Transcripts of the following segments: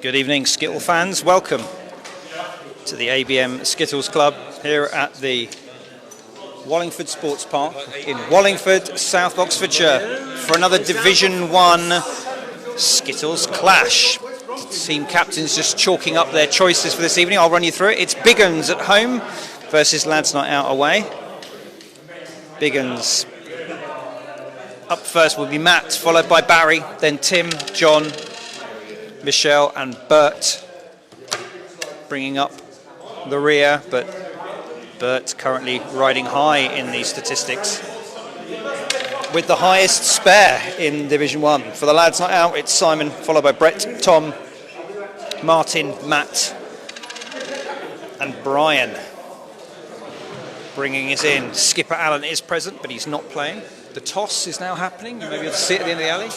Good evening, Skittle fans. Welcome to the ABM Skittles Club here at the Wallingford Sports Park in Wallingford, South Oxfordshire, for another Division 1 Skittles clash. Team captains just chalking up their choices for this evening. I'll run you through it. It's Big Uns at home versus Lads Night Out away. Big Uns up first will be Matt, followed by Barry, then Tim, John, Michelle and Bert bringing up the rear, but Bert currently riding high in these statistics with the highest spare in Division 1. For the Lads Not Out, it's Simon, followed by Brett, Tom, Martin, Matt and Brian. Bringing us in, Skipper Alan is present, but he's not playing. The toss is now happening. You may be able to see it at the end of the alley.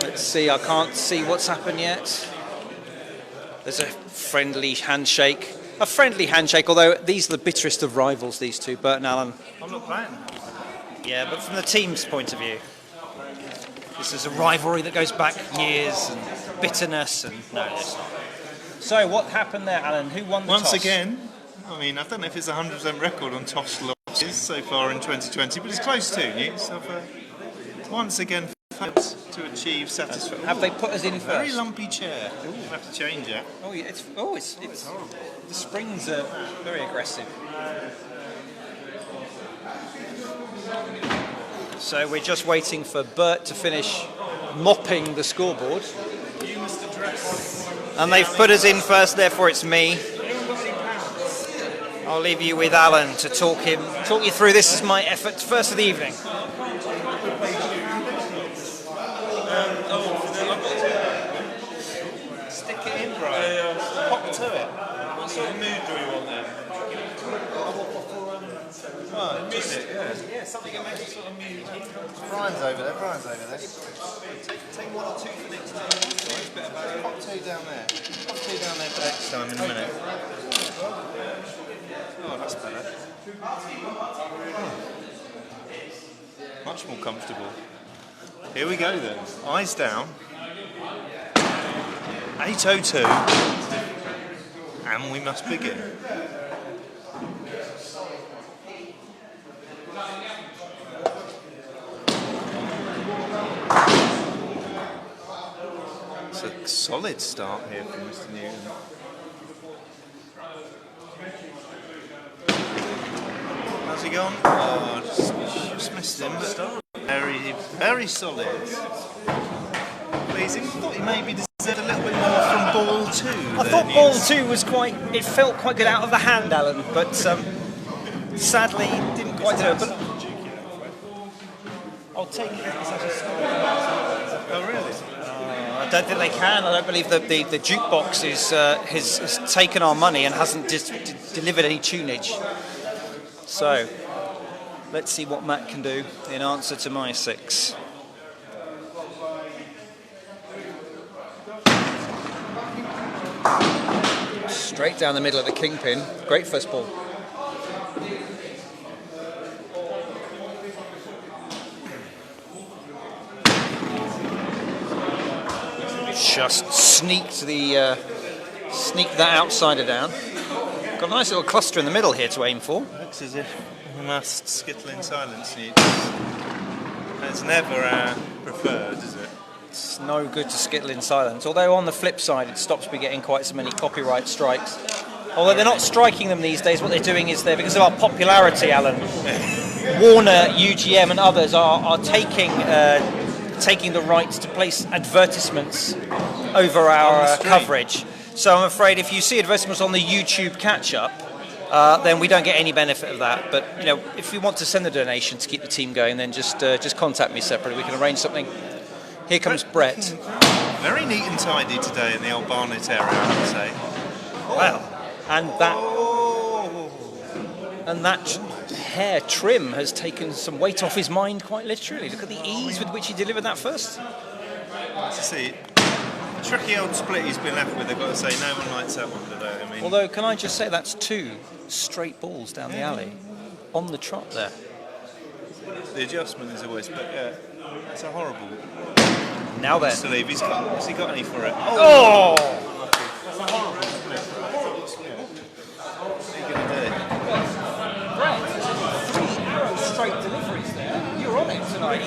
Let's see, I can't see what's happened yet. There's a friendly handshake. A friendly handshake, although these are the bitterest of rivals, these two, Bert and Alan. I'm not playing. Yeah, but from the team's point of view, this is a rivalry that goes back years and bitterness and no, it's not. So what happened there, Alan? Who won the toss? Once again, I mean, I don't know if it's a 100% record on toss losses so far in 2020, but it's close to. Once again, to achieve satisfaction. Have they put us in first? Very lumpy chair. Ooh, we'll have to change it. Oh yeah, it's horrible. The springs are very aggressive. So we're just waiting for Bert to finish mopping the scoreboard. You must address. And they've put us in first, therefore it's me. I'll leave you with Alan to talk you through. This is my effort first of the evening. Stick it in, bro. Pop to it. What sort of mood do we want then? Music, yeah, something that makes a sort of mood. Brian's over there. Take one or two for next time. Pop two down there. Pop two down there for next time in a minute. Oh, that's better. Much more comfortable. Here we go then. Eyes down. 8:02. And we must begin. It's a solid start here from Mr. Newton. How's he gone? Oh, just missed him, but very, very solid. Pleasing. Thought he maybe deserved a little bit more from ball 2. I thought ball 2 was it felt quite good out of the hand, Alan, but sadly didn't quite do it. But I'll take it. Oh, really? I don't think they can. I don't believe that the jukebox has taken our money and hasn't delivered any tunage. So, let's see what Matt can do in answer to my 6. Straight down the middle of the kingpin. Great first ball. Just sneaked that outsider down. Got a nice little cluster in the middle here to aim for. Looks as if we must skittle in silence, Newt. It's never preferred, is it? It's no good to skittle in silence. Although on the flip side, it stops me getting quite so many copyright strikes. Although they're not striking them these days, what they're doing is because of our popularity, Alan, Warner, UGM and others are taking the rights to place advertisements over our coverage. So I'm afraid if you see advertisements on the YouTube catch-up, then we don't get any benefit of that. But if you want to send a donation to keep the team going, then just contact me separately. We can arrange something. Here comes Brett. Very neat and tidy today in the old Barnet area, I would say. Well, and that And that hair trim has taken some weight off his mind, quite literally. Look at the ease with which he delivered that first. Let's see. Tricky old split he's been left with, I've got to say. No one likes that one today. I mean, Although, can I just say that's 2 straight balls down the alley on the trot there. the adjustment is always, but yeah, it's a horrible. Now then. To leave. Has he got any for it? Oh! That's a horrible split. What are you going to do? Brett, 3 straight deliveries there. You're on it tonight.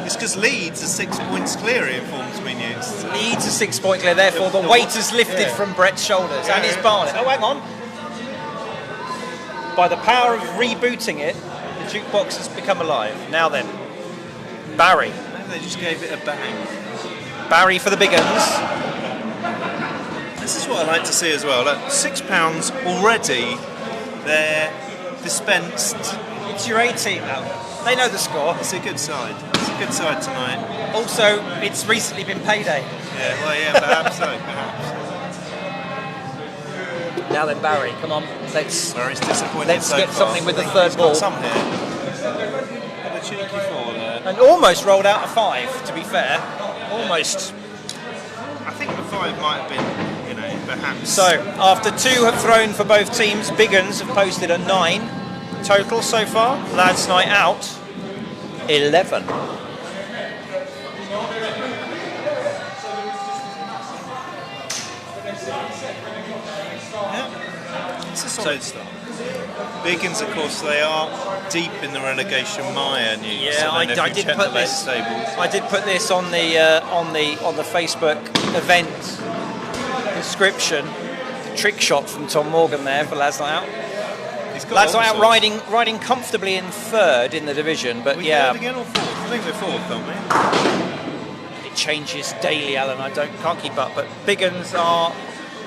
It's because Leeds are 6 points clear, it informs me, Newt. Leeds a 6-point clear, therefore the weight is lifted from Brett's shoulders and his Barnet. Oh, hang on. By the power of rebooting it, the jukebox has become alive. Now then, Barry. Maybe they just gave it a bang. Barry for the big uns. This is what I like to see as well. Look, £6 already, they're dispensed. It's your A team now. They know the score. It's a good side. It's a good side tonight. Also, it's recently been payday. Yeah, well, yeah, perhaps so, perhaps. Now then, Barry, come on, let's disappointed so get far. something with the third ball. Some here. Had a cheeky 4 there. And almost rolled out a 5, to be fair. Almost. I think the 5 might have been, perhaps. So, after 2 have thrown for both teams, Big Uns have posted a 9 total so far. Lads Night Out, 11. It's a solid start. Big Uns, of course, they are deep in the relegation mire. Yeah, I did put this. I did put this on the Facebook event description. The trick shot from Tom Morgan there for Lads Night Out. Lads Night Out riding comfortably in 3rd in the division, but yeah. Again or 4th? I think we're 4th, aren't we? It changes daily, Alan. I can't keep up, but Big Uns are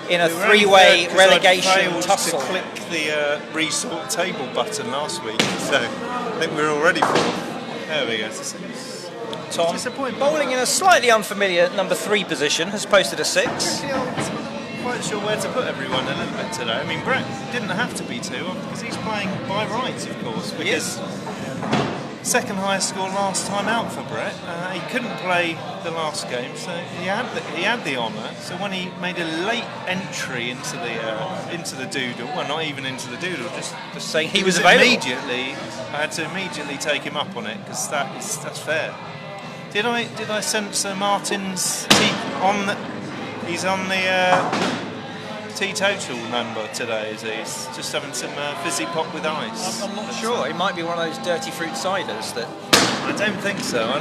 in a 3-way relegation tussle. To click the resort table button last week, so I think we're already 4th. There we go. Tom, bowling in a slightly unfamiliar number 3 position, has posted a 6. I'm not quite sure where to put everyone a little bit today. I mean, Brett didn't have to be 2 because he's playing by rights, of course. Because second highest score last time out for Brett. He couldn't play the last game, so he had the honour. So when he made a late entry into the doodle, well, not even into the doodle, just saying he was available. I had to immediately take him up on it because that's fair. Did I sense Martin's he's on the teetotal number today, is he? He's just having some fizzy pop with ice. I'm not sure. It might be one of those dirty fruit ciders that. I don't think so. The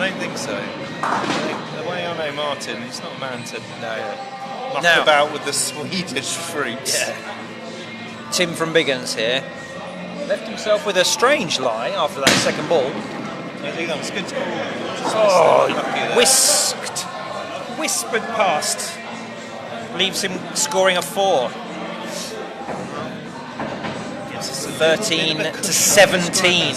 way I know Martin, he's not a man to muck about with the Swedish fruits. Yeah. Tim from Big Uns here left himself with a strange lie after that second ball. I think that was good. Whispered past. Leaves him scoring a 4. 13 to 17.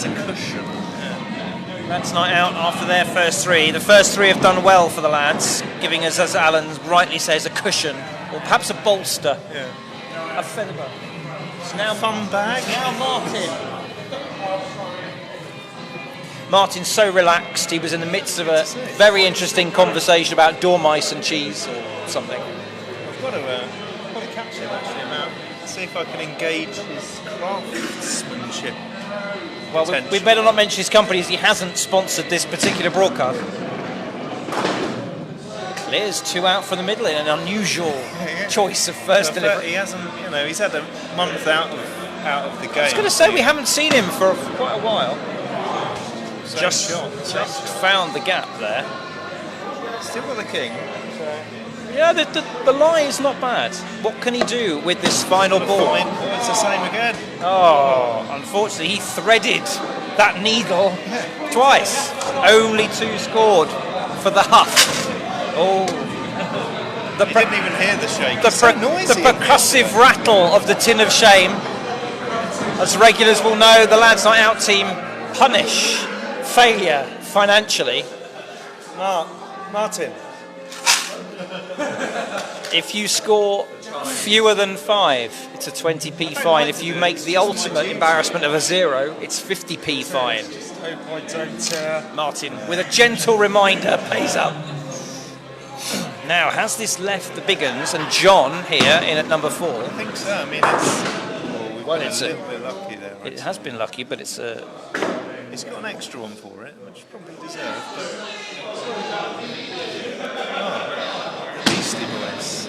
Lads Night Out after their first 3. The first 3 have done well for the lads, giving us, as Alan rightly says, a cushion, or perhaps a bolster. Yeah. A feather. It's now fun bag. Now Martin's so relaxed. He was in the midst of a very interesting conversation about dormice and cheese or something. I've got to catch him actually now. See if I can engage his craftsmanship. Well, we better not mention his company as he hasn't sponsored this particular broadcast. Clears 2 out from the middle in an unusual choice of first delivery. He hasn't, he's had a month out of the game. I was going to say we haven't seen him for quite a while. Just found the gap there. Still got the king. Yeah, the lie is not bad. What can he do with this final ball? It's the same again. Oh, unfortunately, he threaded that needle twice. Only 2 scored for the Huff. Oh, You didn't even hear the shake. The percussive rattle of the tin of shame. As regulars will know, the Lads Night Out team punish failure financially. Martin. If you score fewer than 5, it's a 20p fine. If you make the ultimate embarrassment of a 0, it's 50p fine. Hope I don't. Martin, with a gentle reminder, pays up. Now, has this left the big uns and John here in at number 4? I think so. I mean, we've been a it's little bit lucky there. It has been lucky, but it's a... He's got an extra one for it, which probably deserved. But... the Beastie Boys.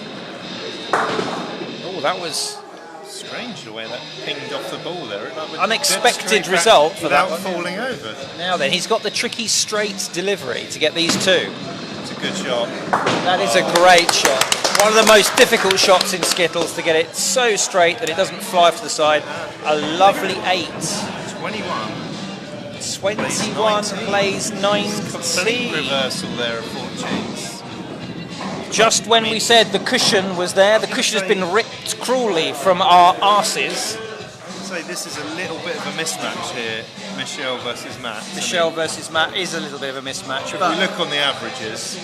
Oh, that was... strange the way that pinged off the ball there. Like unexpected result for that without one. falling over. Now then, he's got the tricky straight delivery to get these 2. It's a good shot. That is a great shot. One of the most difficult shots in Skittles, to get it so straight that it doesn't fly to the side. A lovely 8. 21. 21 plays 19. Complete reversal there of fortunes. Just when we said the cushion was there, the cushion has been ripped cruelly from our arses. So this is a little bit of a mismatch here, Michelle versus Matt. Michelle versus Matt is a little bit of a mismatch. If we look on the averages.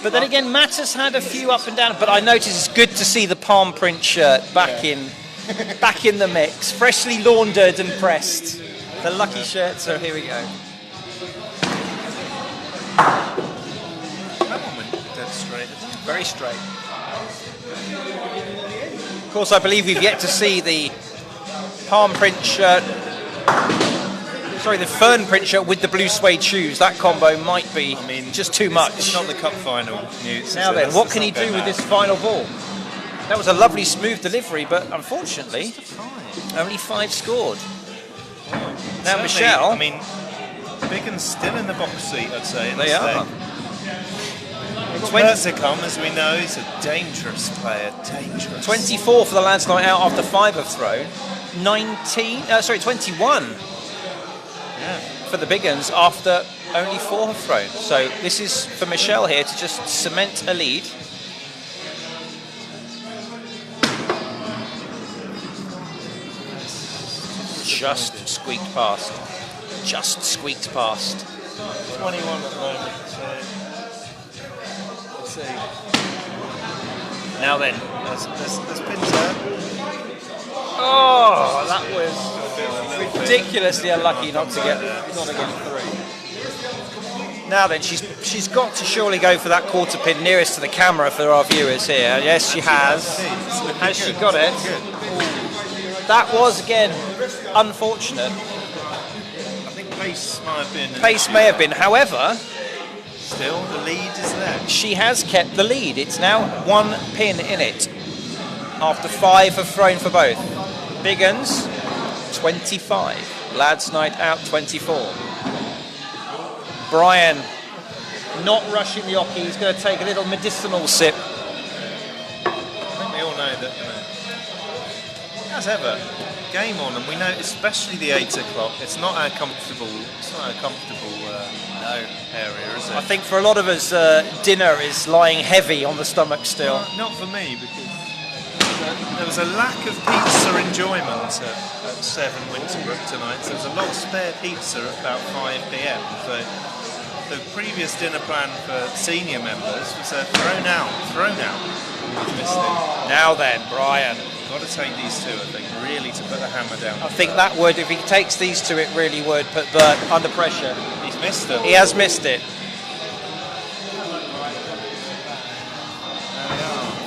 But then again, Matt has had a few up and down, but I notice it's good to see the palm print shirt back in the mix, freshly laundered and pressed. The lucky shirt, so here we go. That one went dead straight, isn't it? Very straight. Of course, I believe we've yet to see the palm print shirt, sorry, the fern print shirt with the blue suede shoes. That combo might be just too much. It's not the cup final, Newt. Now then, what can he do with this final ball? That was a lovely smooth delivery, but unfortunately, only 5 scored. Now Certainly, Michelle... I mean, Biggan's still in the box seat, I'd say. In They this are. thing. Come, as we know, is a dangerous player. Dangerous. 24 for the lads' night out after 5 have thrown. 21 for the big uns after only 4 have thrown. So this is for Michelle here to just cement a lead. Just squeaked past. Just squeaked past. 21 at the moment, so let's see. Now then. There's Pinter. Oh, that was ridiculously unlucky not to get 3. Now then, she's got to surely go for that quarter pin nearest to the camera for our viewers here. Yes, she has. Has she got it? That was, again, unfortunate. I think pace might have been. Pace may have been. However, still, the lead is there. she has kept the lead. It's now 1 pin in it after 5 have thrown for both. Big uns, 25. Lads' night out, 24. Brian not rushing the hockey. He's going to take a little medicinal sip. I think we all know that, as ever, game on, and we know, especially the 8 o'clock, it's not a comfortable area, is it? I think for a lot of us, dinner is lying heavy on the stomach still. Not for me, because there was a lack of pizza enjoyment at 7 Winterbrook tonight. So there was a lot of spare pizza at about 5 p.m. So the previous dinner plan for senior members was thrown out. We've missed it. Now then, Brian. Got to take these 2, I think, really to put the hammer down. I think that would, if he takes these 2, it really would put Bert under pressure. He's missed it. He has missed it.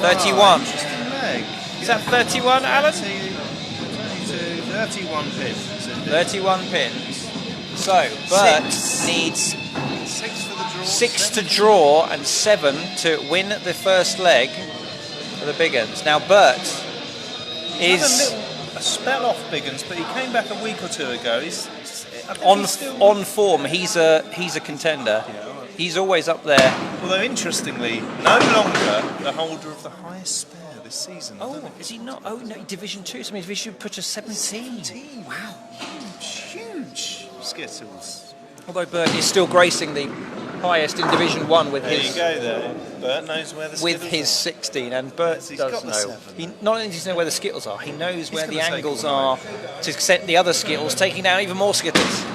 31. Interesting leg. Is that 31, Alan? 31 pins. 31 pins. So, Bert needs 6 to draw and 7 to win the first leg for the big uns. Now, Bert is a spell off Biggins, but he came back a week or 2 ago. on form. He's a contender. He's always up there. Although interestingly, no longer the holder of the highest spare this season. Oh, is he not? Oh no, Division 2. So maybe we should put a 17. Wow, huge Skittles. Although Bert is still gracing the highest in Division 1 with there his. You go there. Bert knows where the with Skittles his are. 16, and Bert He's does got the know. 7. He not only does he know where the Skittles are, he knows where the gonna take angles one are to set the other Skittles, taking down even more Skittles.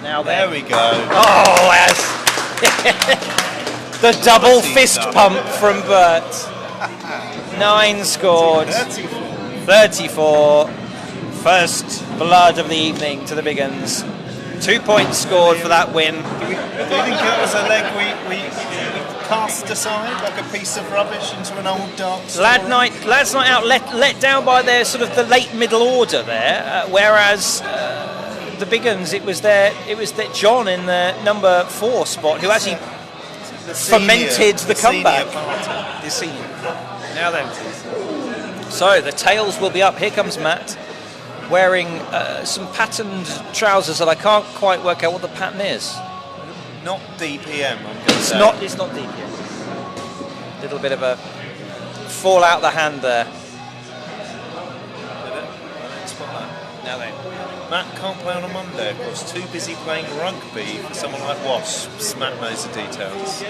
Now there we go. Oh, yes. The double fist pump from Bert. 9 scored. 34. First blood of the evening to the big uns. 2 points scored for that win. Do you think it was a leg we cast aside, like a piece of rubbish into an old dark story? Lads Night Out let down by their sort of the late middle order there, whereas the big uns, it was that John in the number 4 spot who actually fermented the comeback. The senior. Now then. So the tails will be up. Here comes Matt, wearing some patterned trousers that I can't quite work out what the pattern is. Not DPM, I'm going to say. It's not DPM. Little bit of a fall out the hand there. Now then. Matt can't play on a Monday, of course. Too busy playing rugby for someone like Wasps. Matt knows the details.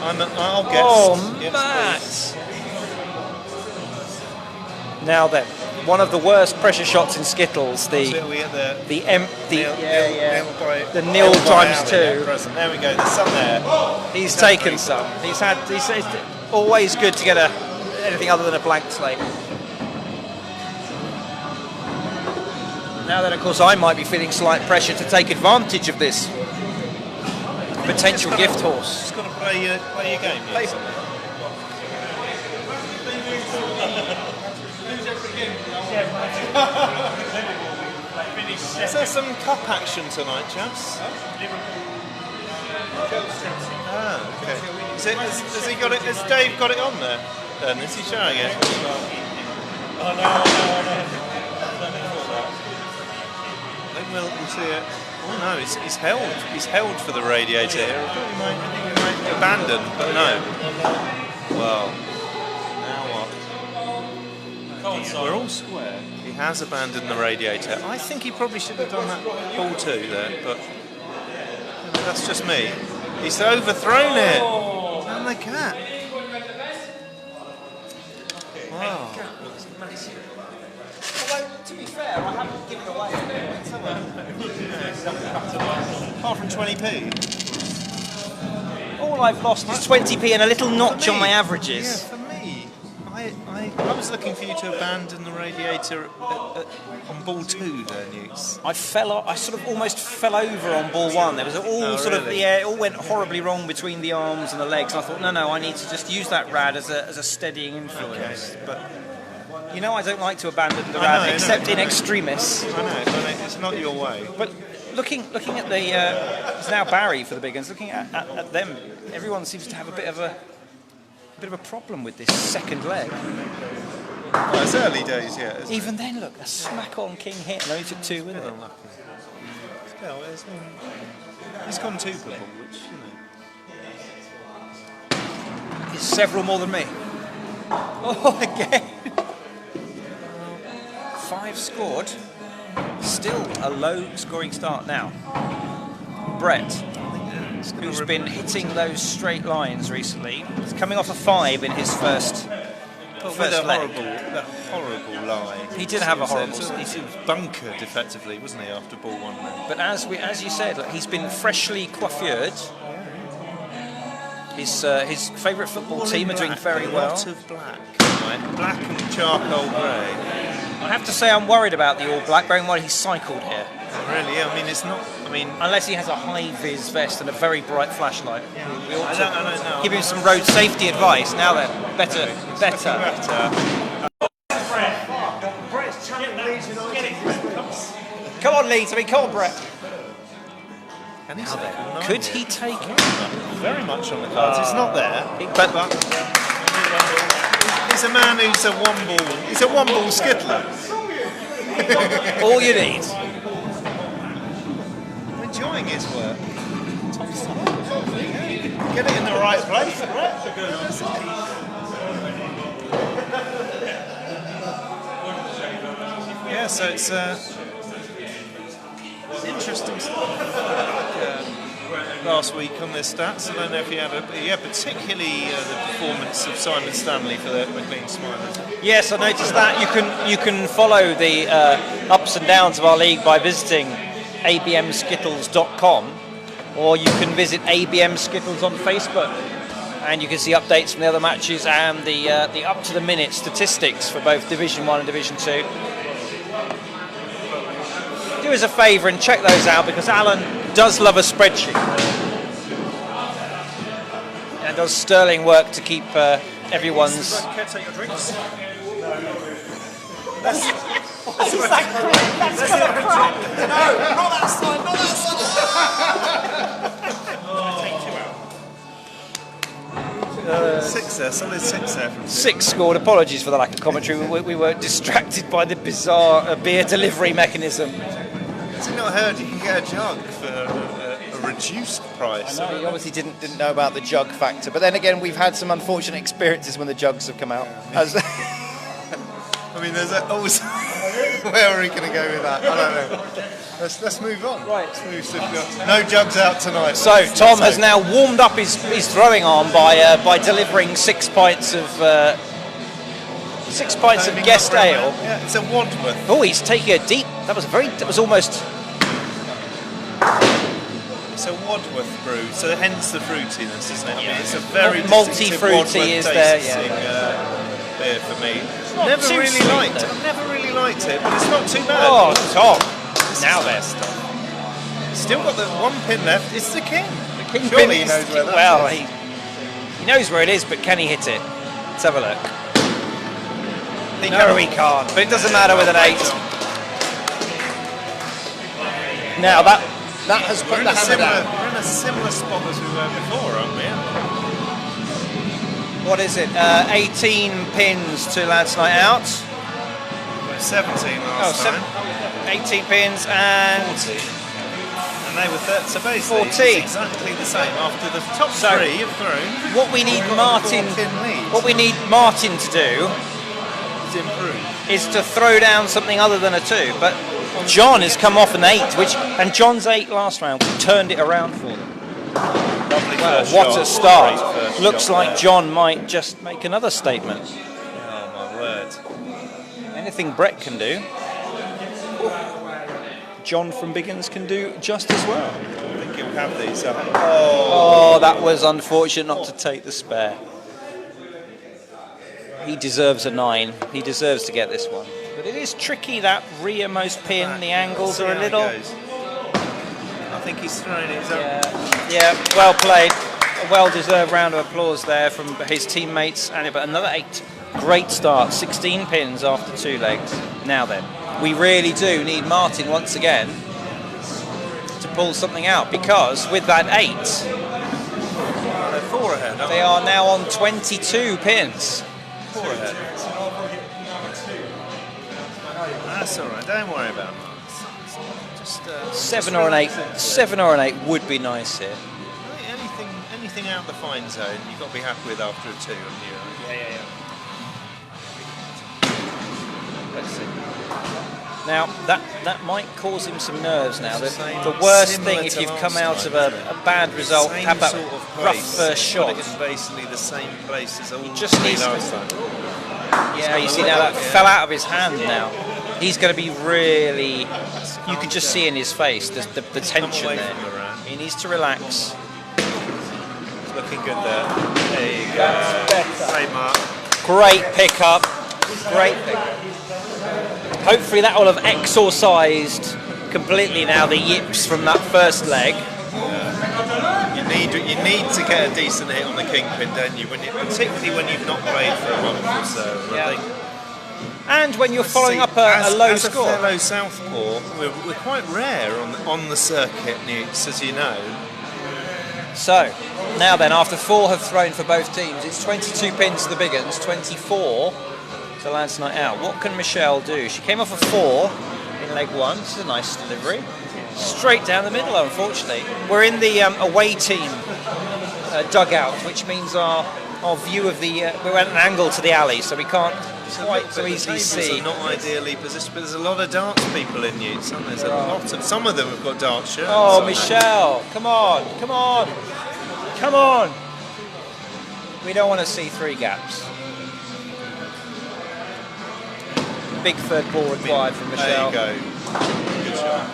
I'll guess. Oh, yes, Matt! please. Now then, one of the worst pressure shots in Skittles, the nil times 2. There we go. There's some there. He's taken some. He's always good to get anything other than a blank slate. Now then, of course, I might be feeling slight pressure to take advantage of this potential gift horse. Just got to play your game. Yes. Is there some cup action tonight, chaps? Ah, okay. Has he got it? Has Dave got it on there? Then is he showing it? Oh no. I think we'll see it. Oh no, he's held. He's held for the radiator here. I think he might abandon, but no. Well, now what? We're all square. He has abandoned the radiator. I think he probably should have done that ball too there, but that's just me. He's overthrown it. And the cat. Wow. Although, to be fair, I haven't given away Apart from 20p. all I've lost is 20p and a little notch on my averages. Yeah, for me, I was looking for you to abandon the radiator on ball 2 there, Newts. I sort of almost fell over on ball 1. There was it all went horribly wrong between the arms and the legs. And I thought, no, I need to just use that rad as a steadying influence. Okay. But you know, I don't like to abandon the rad except in extremis. I know, it's not your way. But looking at the it's now Barry for the big ones. Looking at them, everyone seems to have a bit of a problem with this second leg. Well, it's early days yet. Even then, look, a smack on king hit and only took 2 with it. Still, he's gone 2 per ball, which It's several more than me. Oh, again. 5 scored. Still a low-scoring start now. Brett, who's been hitting those straight lines recently, is coming off a 5 in his first leg. That horrible lie. He did have a horrible. He was bunkered effectively, wasn't he, after ball 1? But as you said, look, he's been freshly coiffured. His favourite football team are doing very well. A lot of black, right? Black and charcoal grey. I have to say I'm worried about the All Black, bearing in mind he's cycled here. Really, yeah. I mean, it's not. I mean, unless he has a high-vis vest and a very bright flashlight. We ought to I don't know. give him some road safety advice. Now then, better. Come on, Leeds. Come on, Brett. Could he take it? Very much on the cards. It's not there. But he's a man who's a one-ball. He's a one-ball skittler. All you need. I'm enjoying his work. Get it in the right place, Brett. Yeah, so it's interesting stuff. Last week on their stats, I don't know if you had particularly the performance of Simon Stanley for the McLean Smilers. Yes, I noticed that. You can follow the ups and downs of our league by visiting abmskittles.com, or you can visit ABM Skittles on Facebook, and you can see updates from the other matches and the up to the minute statistics for both Division 1 and Division 2. Do us a favour and check those out, because Alan does love a spreadsheet and does sterling work to keep everyone's. Can I take your drinks? Six there, solid six there from 6 scored. Apologies for the lack of commentary. We were distracted by the bizarre beer delivery mechanism. Has he not heard you can get a jug for a reduced price? No, he obviously didn't know about the jug factor. But then again, we've had some unfortunate experiences when the jugs have come out. I mean, there's always. Where are we going to go with that? I don't know. Let's move on. Right. Let's move swiftly on. No jugs out tonight. So Tom has now warmed up his throwing arm by delivering 6 pints of guest ale. Yeah, it's a Wadworth. Oh, he's taking a deep. That was almost. It's a Wadworth brew, so hence the fruitiness, isn't it? I mean, it's a very multi-fruity is there. Beer for me. I've never really liked it, but it's not too bad. Oh, Tom. Now then. Still got the 1 pin left. It's the king. The king Surely pin he knows where that well, is. he knows where it is, but can he hit it? Let's have a look. No, he can't. But it doesn't matter with an 8. Now that has put the hammer down. We're in a similar spot as we were before, aren't we? What is it? 18 pins to Lads Night Out. 17 last time. 18 pins and 40. And they were 30. So basically, 14. it's exactly the same. After the top 3 have thrown. What we need Martin to do is to throw down something other than a 2. But John has come off an 8, and John's 8 last round turned it around for them. Well, what a start. Looks like John might just make another statement. Oh my word. Anything Brett can do, John from Biggins can do just as well. I think he'll have these. Oh, that was unfortunate not to take the spare. He deserves a 9. He deserves to get this one. But it is tricky, that rearmost pin. The angles are a little. I think he's throwing it. Yeah, well played. A well-deserved round of applause there from his teammates. But another 8. Great start. 16 pins after 2 legs. Now then, we really do need Martin once again to pull something out, because with that 8, They're 4 ahead. they are now on 22 pins. 4 ahead. That's all right. Don't worry about it. Just 7 or an 8. 7 or an 8 would be nice here. Anything out the fine zone, you've got to be happy with after a 2, haven't you? Yeah. Let's see. Now that might cause him some nerves. Now the worst thing if you've come out of a bad result, have that rough first shot. It's basically the same place as all just needs last time. Yeah, you see now that fell out of his hand. Now he's going to be really. You can just see in his face the tension there. He needs to relax. It's looking good there. There you go. Great mark. Great pickup. Great pickup. Hopefully that will have exorcised completely now the yips from that first leg. You need to get a decent hit on the kingpin, don't you? Particularly when you've not played for a month or so. Yeah. I think, and when you're following up a low score. As a fellow southpaw, we're quite rare on the circuit, Newts, as you know. So, now then, after 4 have thrown for both teams, it's 22 pins to the big uns, 24 to Lads Night Out. What can Michelle do? She came off a 4 in leg 1. This is a nice delivery. Straight down the middle, unfortunately. We're in the away team dugout, which means our view of the... we're at an angle to the alley, so we can't quite so easily see. Are not ideally positioned, but there's a lot of darts people in Newts, and there's a lot of... Some of them have got dart shirts. Oh, Michelle, come on, come on, come on. We don't want to see 3 gaps. Big third ball required from Michelle. There you go. Good shot.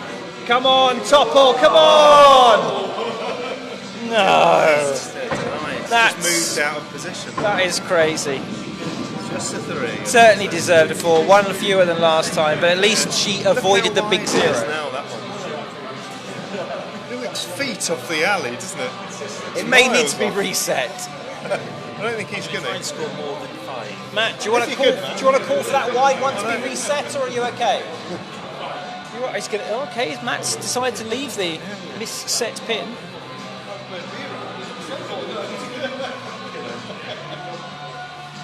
Come on, Topple, come on! No. That's just moved out of position. That is crazy. Just a 3. Certainly deserved a 4. One fewer than last time, but at least she avoided the big 0. Now, that one. It looks feet off the alley, doesn't it? It may need to be reset. I don't think he's going to score more than 5. Matt, do you want to call? Do you want to call for that wide one to be reset, or are you okay? He's going to. Okay, Matt's decided to leave the misset pin.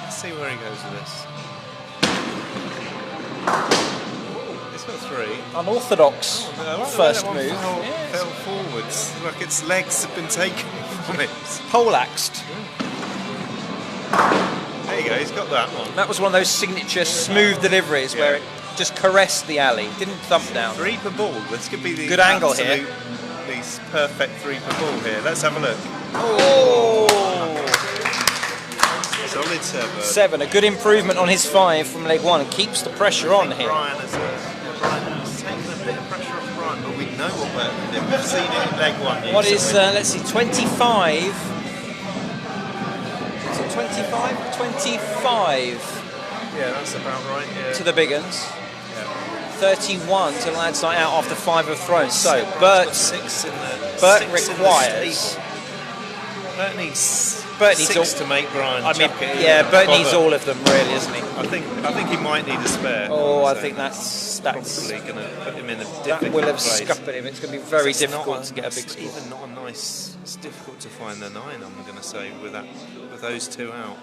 Let's see where he goes with this. It's got 3. Unorthodox first move. Fell forwards, like its legs have been taken from it. Poleaxed. There you go, he's got that one. That was one of those signature smooth deliveries where it just caressed the alley, didn't thump down. 3 per ball. This could be the good angle here. Perfect 3 per ball here. Let's have a look. Oh! Solid 7. 7, a good improvement on his 5 from leg 1 and keeps the pressure on here. Brian has taken a bit of pressure off Brian, but we know what we're doing. We've seen it in leg 1. What is, let's see, 25? Is it 25? 25. Yeah, that's about right. Yeah. To the big uns. Yeah. 31 to Lads Night Out after 5 have thrown. So Bert requires. Bert needs 6 to make Brian. Bert needs all of them, really, isn't he? I think he might need a spare. Oh, I think that's probably going to put him in a difficult that will have place. scuppered him. It's going to be very difficult to get a big score. Even not a nice. It's difficult to find the 9. I'm going to say with those 2 out.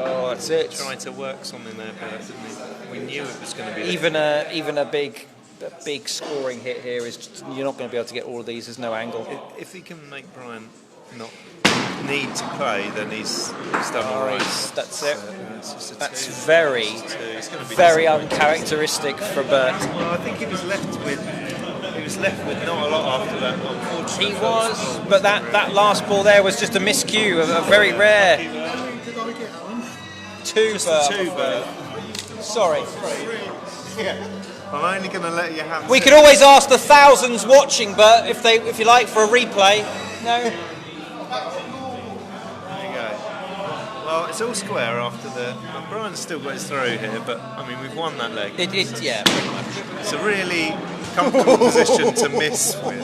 Oh, that's it. Trying to work something there, Bert, didn't he? We knew it was going to be even a big scoring hit here is just, you're not going to be able to get all of these. There's no angle. If he can make Brian not need to play, then he's done all right. That's it. That's 2. very uncharacteristic for Bert. Well, I think he was left with not a lot after that. Unfortunately, he was, but that last ball there was just a miscue, a very rare. 2 Bert. Sorry. I'm only going to let you have. We could always ask the thousands watching, Bert, if you like, for a replay. No. There you go. Well, it's all square after the. Brian's still got his throw here, but I mean we've won that leg. Yeah, pretty much. It's a really comfortable position to miss with.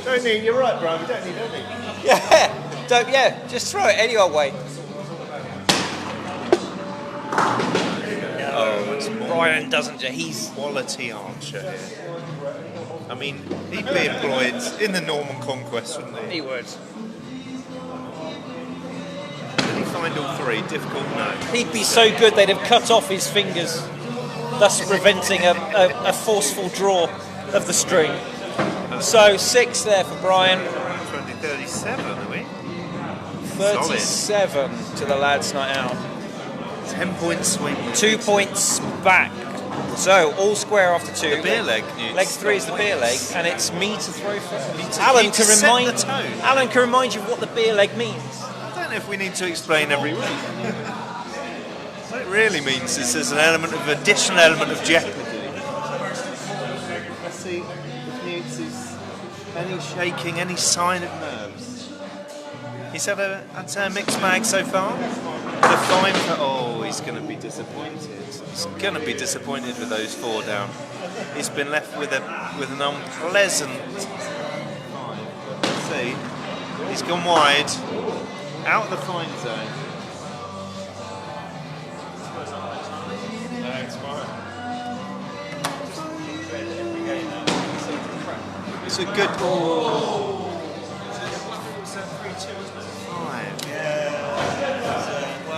Don't need. You're right, Brian. We don't need any. Yeah, just throw it any old way. Brian doesn't. He's quality archer here. I mean, he'd be employed in the Norman Conquest, wouldn't he? He would. Did he find all 3? Difficult, no. He'd be so good they'd have cut off his fingers, thus preventing a forceful draw of the string. So 6 there for Brian. 37, are we? 37 to the Lads Night Out. 10 point swing. 2 points back. So all square after 2. The beer leg. Leg 3 is the beer leg, and it's me to throw first. Alan can remind you of what the beer leg means. I don't know if we need to explain every week. What it really means is there's an additional element of jeopardy. Let's see if Newt is any shaking, any sign of nerves. He's had a mixed bag so far. The 5 he's going to be disappointed. He's going to be disappointed with those 4 down. He's been left with an unpleasant 5. Let's see. He's gone wide, out of the fine zone. No, it's fine. It's a good ball.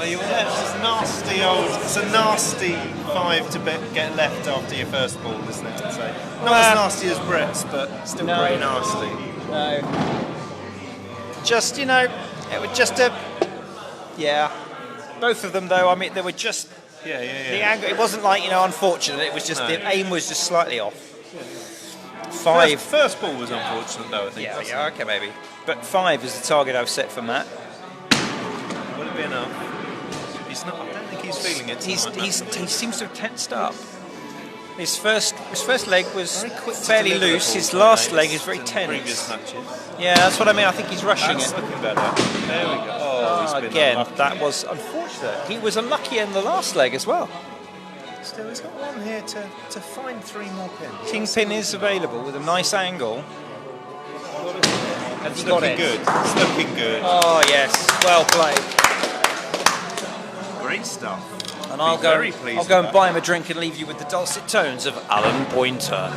It's a nasty 5 to get left after your first ball, isn't it? So, not as nasty as Brett's, but still pretty nasty. No. Just, it was just both of them though, I mean, they were just, the angle, it wasn't like, unfortunate, it was just, the aim was just slightly off. 5. First ball was unfortunate though, I think. Yeah, okay, maybe. But 5 is the target I've set for Matt. Will it be enough? I don't think he's feeling it. He seems to have tensed up. His first leg was Very quick to fairly deliver the loose. ball His to last the leg pace is very than tense. Previous matches. Yeah, that's what I mean. I think he's rushing That's it. looking better. There we go. Oh, he's been Again, unlucky. that was unfortunate. He was unlucky in the last leg as well. Still, he's got one here to find 3 more pins. Kingpin is available with a nice angle. It's he got looking it? good. It's looking good. Oh yes, well played. Great stuff. And Be I'll very pleased go with and buy him a drink and leave you with the dulcet tones of Alan Pointer.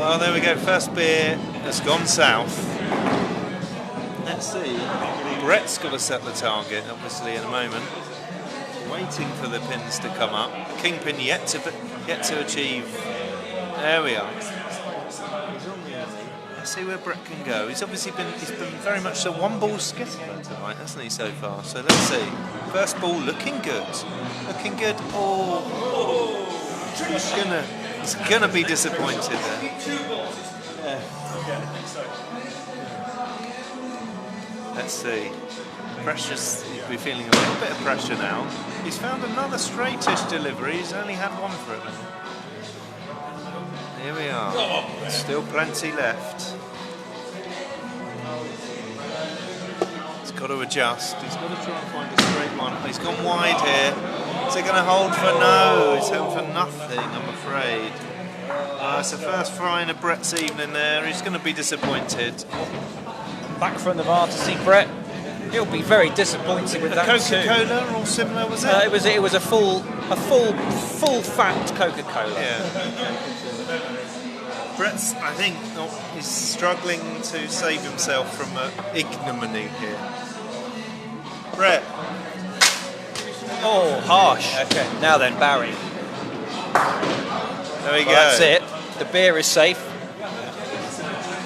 Well, there we go. First beer has gone south. Let's see. Brett's got to set the target, obviously, in a moment. Waiting for the pins to come up. Kingpin yet to achieve. There we are. Let's see where Brett can go. He's obviously been very much a one-ball skittler tonight, hasn't he, so far? So let's see. First ball looking good. Looking good. Oh, he's gonna be disappointed there. Let's see. Pressure's, he'll be feeling a little bit of pressure now. He's found another straightish delivery. He's only had one for it. Here we are. Still plenty left. He's got to adjust. He's got to try and find a straight one. He's gone wide here. Is he going to hold for no? He's held for nothing, I'm afraid. It's the first frying of Brett's evening there. He's going to be disappointed. Back from the bar to see Brett. He'll be very disappointed with that Coca-Cola or similar, was it? It was a full fat Coca-Cola. Yeah. Brett's, I think, is struggling to save himself from ignominy here. Brett. Oh, harsh. Okay. Now then, Barry. There we go. That's it. The beer is safe.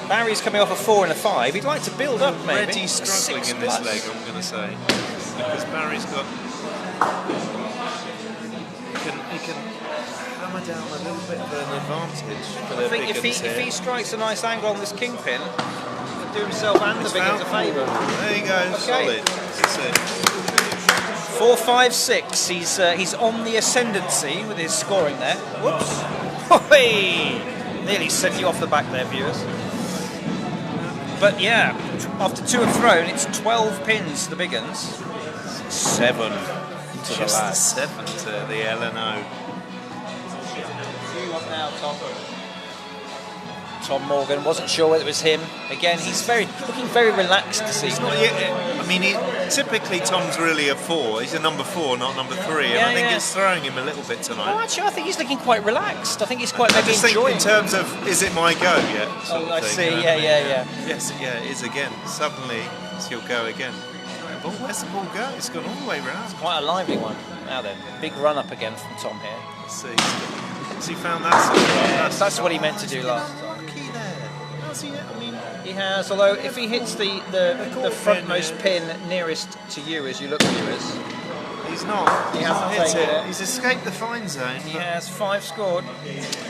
Barry's coming off a 4 and a 5. He'd like to build up, maybe. Already struggling in this leg, I'm going to say, because Barry's got. He can hammer down a little bit of an advantage for the I think if he strikes a nice angle on this kingpin, he'll do himself and the biggins a favour. There you go. Okay. Solid. That's it. 4, 5, 6. He's on the ascendancy with his scoring there. Whoops. Hey! Nearly sent you off the back there, viewers. But yeah, after 2 have thrown, it's 12 pins to the biggins. 7 to the Just the lad. 7 to the LNO. Now, Tom Morgan wasn't sure whether it was him. Again, he's looking very relaxed to see. He's not yet. I mean, typically Tom's really a 4. He's a number 4, not number 3, and Yeah, I think yeah. it's throwing him a little bit tonight. Oh, actually, I think he's looking quite relaxed. I think he's quite I maybe just think enjoying. in terms of, is it my go yet? sort Oh, of I thing, see. you know Yeah, what I mean? yeah. Yes, yeah, it is again. Suddenly, he'll go again. Oh, where's the ball go? It's gone all the way round. Quite a lively one. Now then, big run up again from Tom here. Let's see. Has he found that? Yes, that's what he meant to do last time. Lucky there. How's he? I mean, He has, although if he hits the frontmost pin nearest to you as you look, viewers, he's not. He He's hasn't not hit taken it. it. He's escaped the fine zone. he but has 5 scored.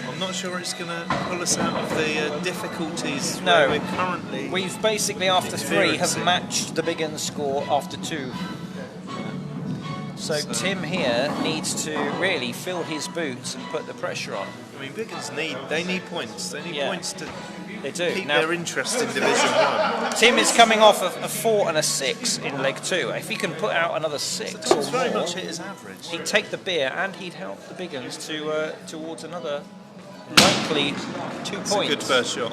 I'm not sure it's going to pull us out of the difficulties No. where we're currently. We've basically, after 3, have Experiencing. matched the biggins score after 2. So Tim here needs to really fill his boots and put the pressure on. I mean, Biggins need points. They need Yeah. points to They do. keep Now, their interest in Division 1. Tim is coming off a 4 and a 6 in leg 2. If he can put out another 6 or Tom's very more, much hit his average. he'd take the beer and he'd help the biggins towards another likely 2 It's a points. good first shot.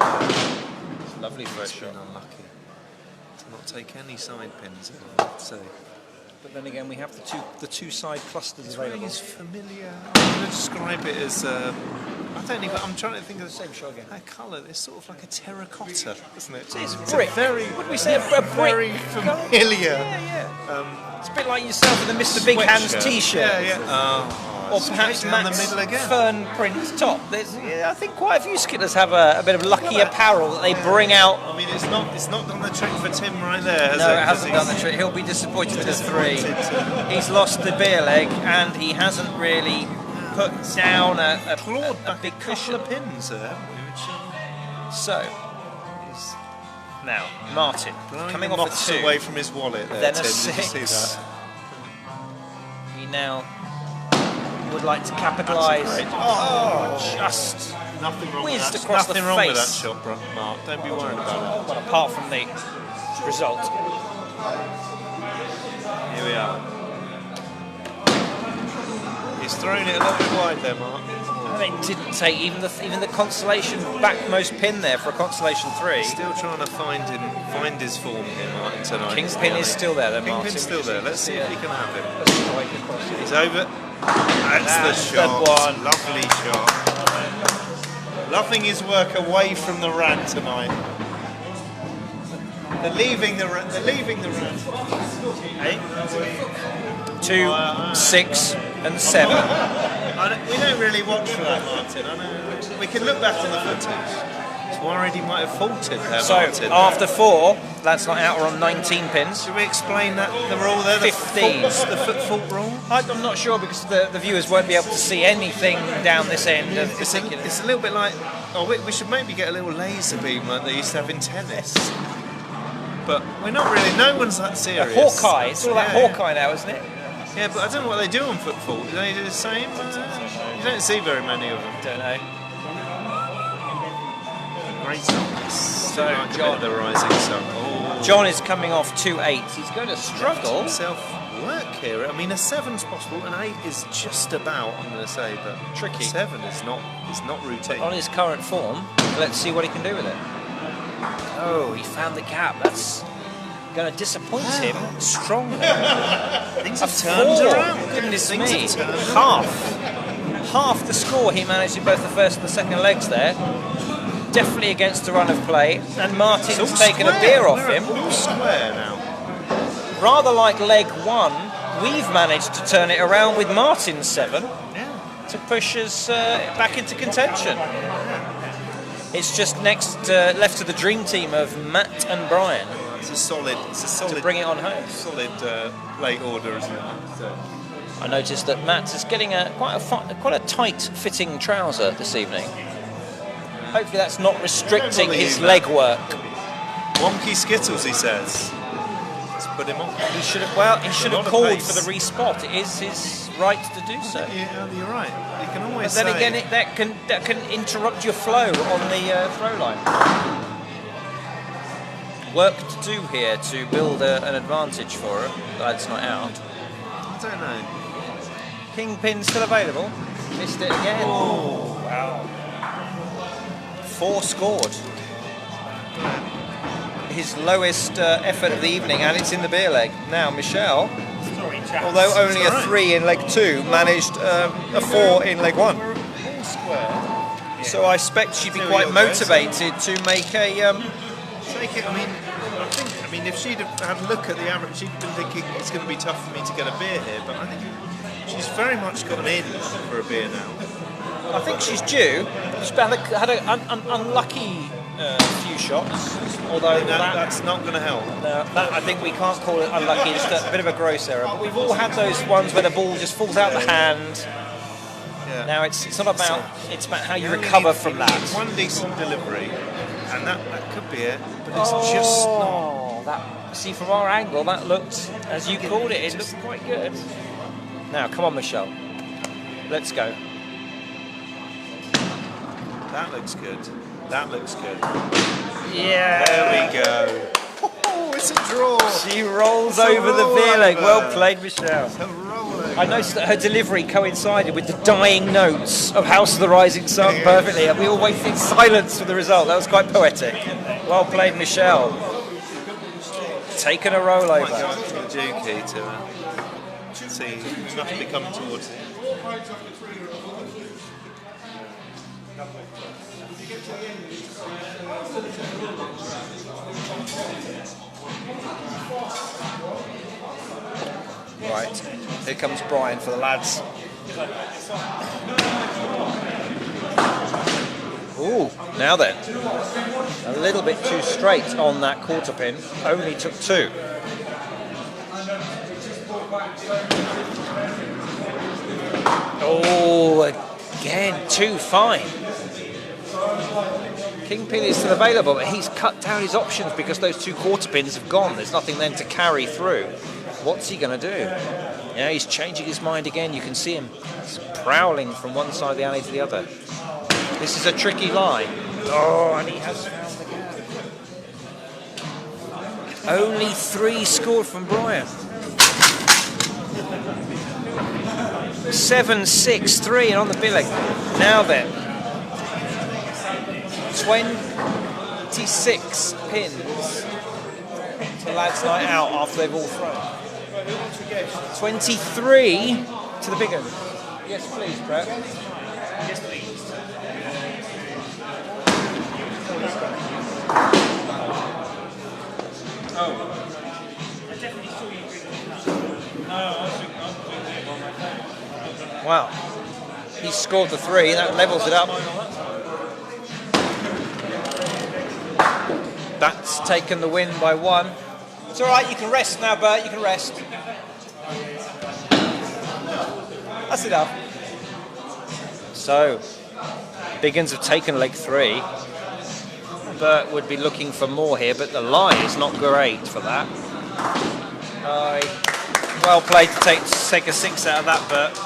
Lovely first shot. Been unlucky to not take any side pins, I'd say. But then again, we have the two side clusters It's available. really is familiar. I'm going to describe it as. I don't even. I'm trying to think of the Same shot again. that colour. It's sort of like a terracotta, isn't it? It's a brick. very. Would we say a brick? Very familiar. Yeah. It's a bit like yourself with the Mr. Big Hands sweatshirt. T-shirt. Yeah. Or perhaps straight down the Matt's middle again. fern print top. I think quite a few skitters have a bit of lucky apparel that they bring out. I mean, it's not done the trick for Tim right there, has No, it? it hasn't 'Cause done the trick. He'll be disappointed with the 3. disappointed. He's lost the beer leg and he hasn't really put down a Clawed back big a couple cushion. of pins there, haven't we? Which So, is now, Martin, blowing coming the off moths a 2. away from his wallet there, Then a Tim. Did you see 6. that? He now would like to capitalise. Just Nothing wrong whizzed with that. across the Nothing wrong with that face. shot, Mark. Don't be worried about Well, apart from the result. it. Here we are. He's thrown it a little bit wide there, Mark. And it didn't take even the consolation backmost pin there for a consolation 3. Still trying to find his form here, Martin, tonight. Kingpin is still there, then, Martin. Kingpin's still there. Let's see if we can have him. Let's try it across. He's over. That's the shot. one. Lovely shot. Loving his work away from the ran tonight. They're leaving the ran. 2, 6, and 7. We don't really watch for that, Martin. I know. We can look back on the footage. It's worried he might have faulted there, So Martin. after 4, that's not out. We're on 19 pins. Should we explain the rule there? 15. The foot fault rule? I'm not sure because the viewers won't be able to see anything down this end of It's particular. a little bit like. Oh, we should maybe get a little laser beam like they used to have in tennis. But we're not really. No one's that serious. Hawkeye. It's all about Yeah, Hawkeye now, isn't it? Yeah, but I don't know what they do on foot fault. Do they do the same? You don't see very many of them. Don't know. Great songs. So, Like John. the rising sun. Oh, John is coming off 2-8. He's going to struggle. himself work here. I mean, a 7's possible, an 8 is just about. I'm going to say, but Tricky. 7 is not routine. On his current form, let's see what he can do with it. Oh, he found the gap. That's going to disappoint him strongly. Things A have turned 4. around. Goodness Things me. have turned Half the score he managed in both the first and the second legs there. Definitely against the run of play. And Martin's It's all taken a square. beer off We're him. all square now. Rather like leg 1, we've managed to turn it around with Martin's 7 Yeah. to push us back into contention. It's just left to the dream team of Matt and Brian It's a solid to bring it on home. solid late order, isn't it? So. I noticed that Matt is getting quite a tight-fitting trouser this evening. Hopefully that's not restricting bother his you, leg work. Wonky Skittles, he says. Let's put him on. He should have lot of called pace. for the respot. It is his right to do so. Yeah, you're right. You can always But then say. again, that can interrupt your flow on the throw line. Work to do here to build an advantage for her. That's not out. I don't know. Kingpin still available. Missed it again. Oh, Wow. 4 scored. His lowest effort of the evening, and it's in the beer leg. Now, Michelle, although only a 3 in leg 2, managed a 4 in leg 1. all square. So I expect she'd be So quite you'll go, motivated to make a... Take it. I mean, if she'd have had a look at the average, she'd been thinking it's going to be tough for me to get a beer here. But I think she's very much gone in for a beer now. I think she's due. She's had an unlucky few shots, although That's not going to help. I think we can't call it unlucky, just a bit of a gross error. But we've all had those ones where the ball just falls out the hand. Yeah. Now it's not about, it's about how you only recover need- from you that. need one decent delivery, and that could be it. But it's just not. See, from our angle, that looked, as you called it looked quite good. Now, come on, Michelle. Let's go. That looks good. That looks good. Yeah. There we go. Oh, it's a draw. She rolls It's a over the beer leg. rollover. Well played, Michelle. A rollover. I noticed that her delivery coincided with the dying notes of House of the Rising Sun perfectly, and we all waited in silence for the result. That was quite poetic. Well played, Michelle. Taking a Might rollover. go up to the dookie to see. He must be coming towards it. Right, here comes Brian for the lads. Ooh, now then. A little bit too straight on that quarter pin. Only took 2. Oh, again, 2 fine. Kingpin is still available, but he's cut down his options because those 2 quarter pins have gone. There's nothing then to carry through. What's he going to do? Yeah, he's changing his mind again. You can see him prowling from one side of the alley to the other. This is a tricky lie. Oh, and he has found the gap. Only 3 scored from Brian. 7-6-3 and on the billing. Now then, 26 pins to Lads Night Out after they've all thrown. 23 to the big one. Yes, please, Brett. Yes, please. Oh. I definitely saw you drinking that. No, I'm drinking on my phone. Wow. He scored the 3, that levels it up. That's taken the win by 1. It's all right, you can rest now, Bert, you can rest. That's enough. So, Biggins have taken leg 3. Bert would be looking for more here, but the lie is not great for that. Well played to take a 6 out of that, Bert.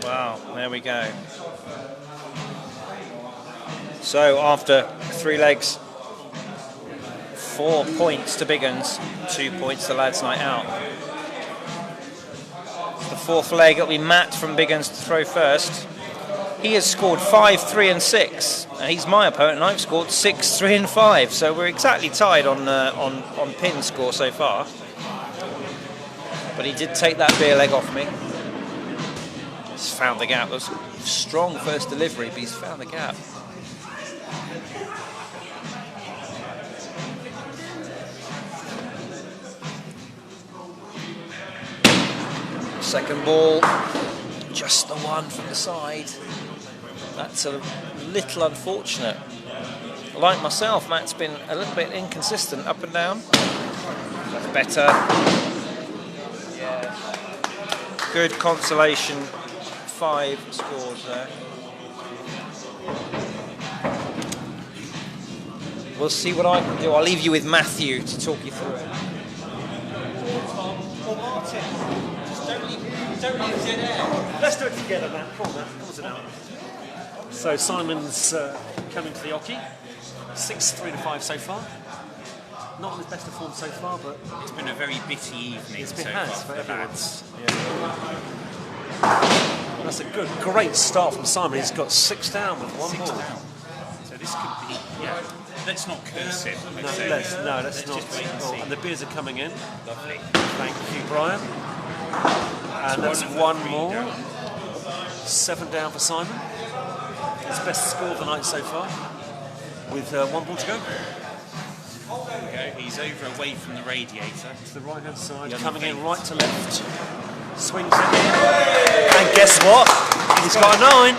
Wow, there we go. So after 3 legs, 4 points to Biggins, 2 points to Lads Night Out. The 4th leg, it'll be Matt from Biggins to throw first. He has scored 5, 3 and 6. He's my opponent and I've scored 6, 3 and 5. So we're exactly tied on pin score so far. But he did take that beer leg off me. He's found the gap. It was a strong first delivery, but he's found the gap. Second ball, just the one from the side. That's a little unfortunate. Like myself, Matt's been a little bit inconsistent, up and down. That's better. Yeah. Good consolation. 5 scores there. We'll see what I can do. I'll leave you with Matthew to talk you through it. Or Martin. Just don't leave dead air. Let's do it together, Matt. Come on, Matt. Come on, sit down. So Simon's coming to the hockey. 6, 3 to 5 so far. Not on his best of form so far, but It's been a very bitty evening so far for the lads. that's a great start from Simon. He's got 6 down with 1 ball. Down. So this could be, let's not curse him. Let's not. Just wait and see. And the beers are coming in. Lovely. Thank you, Brian. And that's 1 more. 7 down for Simon. His best score of the night so far, with 1 ball to go. There we go. He's over away from the radiator. To the right hand side, Young coming in feet. right to left. Swings it in. And guess what? He's got a 9.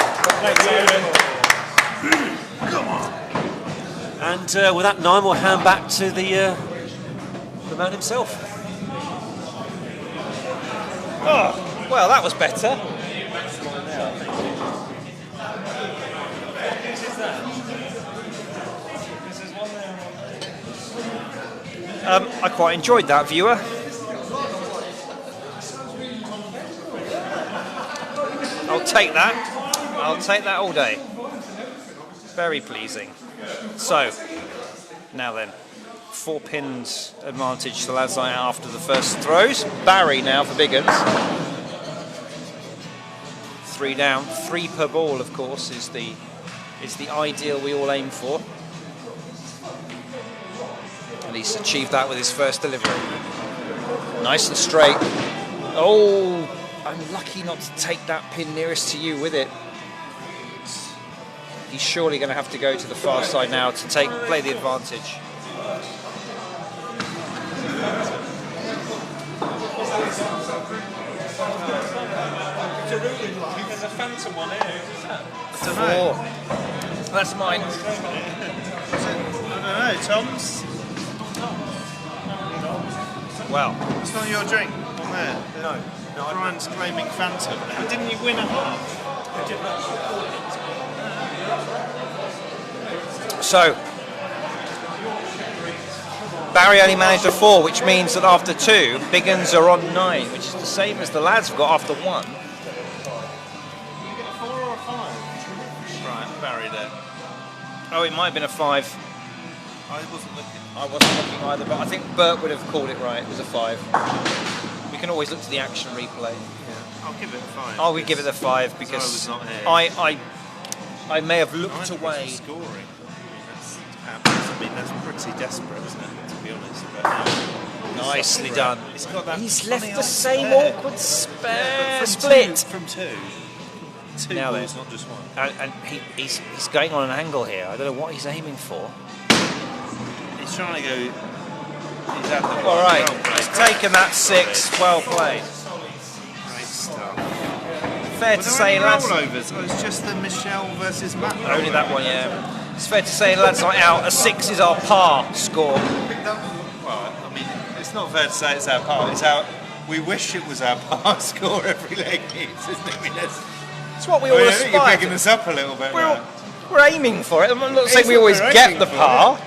And with that 9, we'll hand back to the man himself. Oh, well, that was better. I quite enjoyed that, viewer. I'll take that. I'll take that all day. Very pleasing. So, now then, 4 pins advantage to Lads Night Out after the first throws. Barry now for Biggins. 3 down, 3 per ball, of course, is the ideal we all aim for. And he's achieved that with his first delivery. Nice and straight. Oh, I'm lucky not to take that pin nearest to you with it. He's surely going to have to go to the far side now to play the advantage. There's a phantom one here. Who's that? I don't know. 4. That's mine. I don't know, Tom's. Well, It's not your drink on there. No. Brian's claiming Phantom. Didn't you win a half? so Barry only managed a 4, which means that after 2, Biggins are on 9, which is the same as the lads have got after 1. You get a 4 or a 5? Right, Barry there. Oh, it might have been a 5. I wasn't looking. I wasn't looking either, but I think Bert would have called it right. It was a 5. We can always look to the action replay. Yeah. I'll give it a 5. Oh, we give it a 5 because I was not here. I may have looked Nine away. was scoring. I mean, that's pretty desperate, isn't it? To be honest. But, Nicely done. He's got that. He's funny left the old same spare. awkward spare But split. From two. Two Now balls, then. not just one. And he's going on an angle here. I don't know what he's aiming for. He's trying to go. He's at the All right, well played. he's taken that 6. Well played. Great stuff. Fair Were to there say, any lads. rollovers? Oh, it's just the Michelle versus Matt. Only that one, yeah. It's fair to say, lads, not out. A 6 is our par score. Well, I mean, it's not fair to say it's our par. It's our. We wish it was our par score every leg meets, isn't it? I mean, It's what we all I think you're aspire picking to. us up a little bit. We're, now. we're aiming for it. I'm not saying It's we what always we're get aiming the for. par.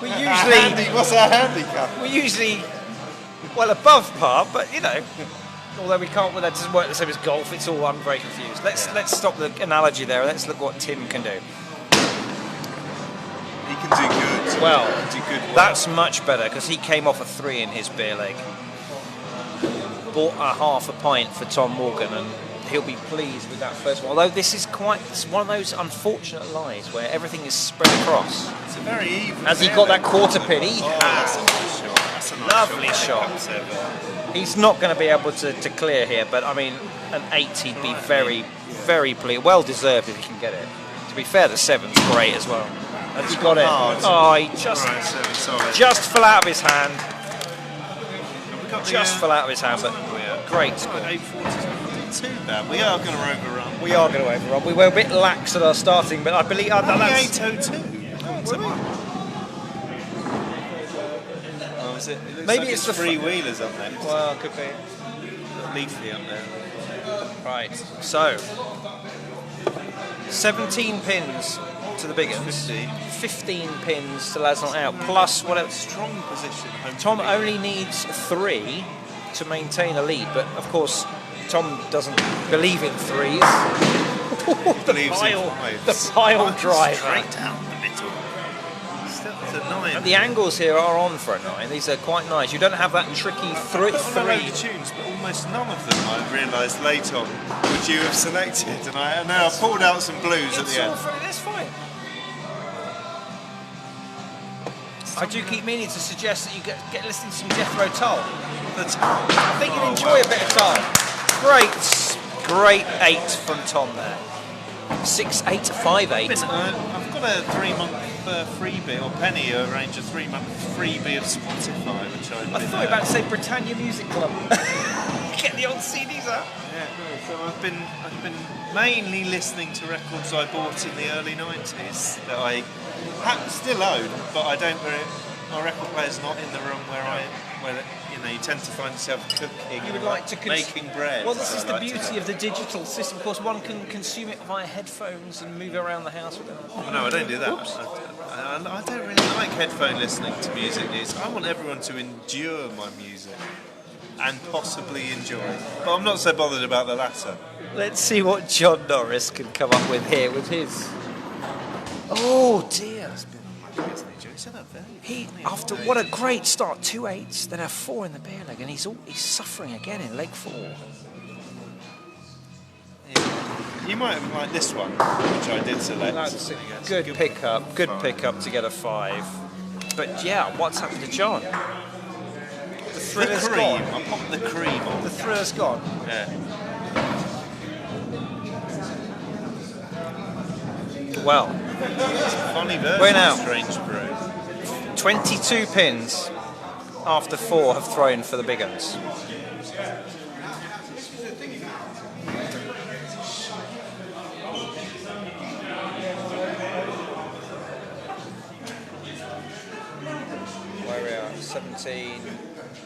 We Our usually, what's our handicap? we're usually well above par, but you know, although we can't, well, that doesn't work the same as golf. It's all, I'm very confused. Let's stop the analogy there. Let's look what Tim can do. He can do good. Well, He can do good work. that's much better because he came off a 3 in his beer leg. Bought a half a pint for Tom Morgan, and he'll be pleased with that first one. Although this is it's one of those unfortunate lies where everything is spread across. It's a very even. Has he got that quarter pin? He Oh, has. that's a nice shot. That's a nice Lovely shot. shot. Cup seven. He's not going to be able to clear here, but I mean, an 8 he'd be very, very pleased. Well deserved if he can get it. To be fair, the 7's great as well. Has he got it? hard. Oh, he Right, seven, solid. just fell out of his hand. Have we got the, Just fell out of his hand, but yeah. great score. 8:42. Too bad. We are going to overrun. We are going to overrun. We were a bit lax at our starting, but I believe Only that's 8:02. Oh, is it? It looks Maybe like it's the free wheelers up there. well, could be. Leafy up there. Right. So, 17 pins to the big uns, 15 pins to lads not out, plus whatever. Strong position. Home Tom field. only needs 3 to maintain a lead, but of course Tom doesn't believe in 3s. the believes in pile, fives. the pile driver. Straight down the middle. Still, it's a 9. And the angles here are on for a 9. These are quite nice. You don't have that tricky Got a load 3. of tunes, but almost none of them I realised late on would you have selected. And then I pulled out some blues at the end. That's fine. I do keep meaning to suggest that you get listening to some Jethro Tull. The top. I think you'd enjoy a bit of Tull. Great 8 from Tom there. 6, 8, 5, 8. I've got a 3-month freebie, or Penny arranged a 3-month freebie of Spotify, which I've I been, thought you were about to say Britannia Music Club. Get the old CDs out. Yeah, no, so I've been mainly listening to records I bought in the early 90s that I still own, but I don't. My record player's not in the room where you tend to find yourself cooking. You would like to making bread. Well, this so is I the like to beauty have- of the digital system. Of course, one can consume it via headphones and move around the house with them. No, I don't do that. Oops. I don't really like headphone listening to music. I want everyone to endure my music and possibly enjoy it. But I'm not so bothered about the latter. Let's see what John Norris can come up with here with his. Oh dear! He after what a great start, 2 8s, then a 4 in the beer leg, and he's suffering again in leg 4. You might have liked this one, which I did select. That's I guess. good pickup, good pickup to get a 5. But yeah, what's happened to John? The The thriller's cream. gone. I popped the cream on. The thriller's gone. Yeah. Well, Funny version. Where now? Of Strange Brew. 22 pins after 4 have thrown for the big uns. 17,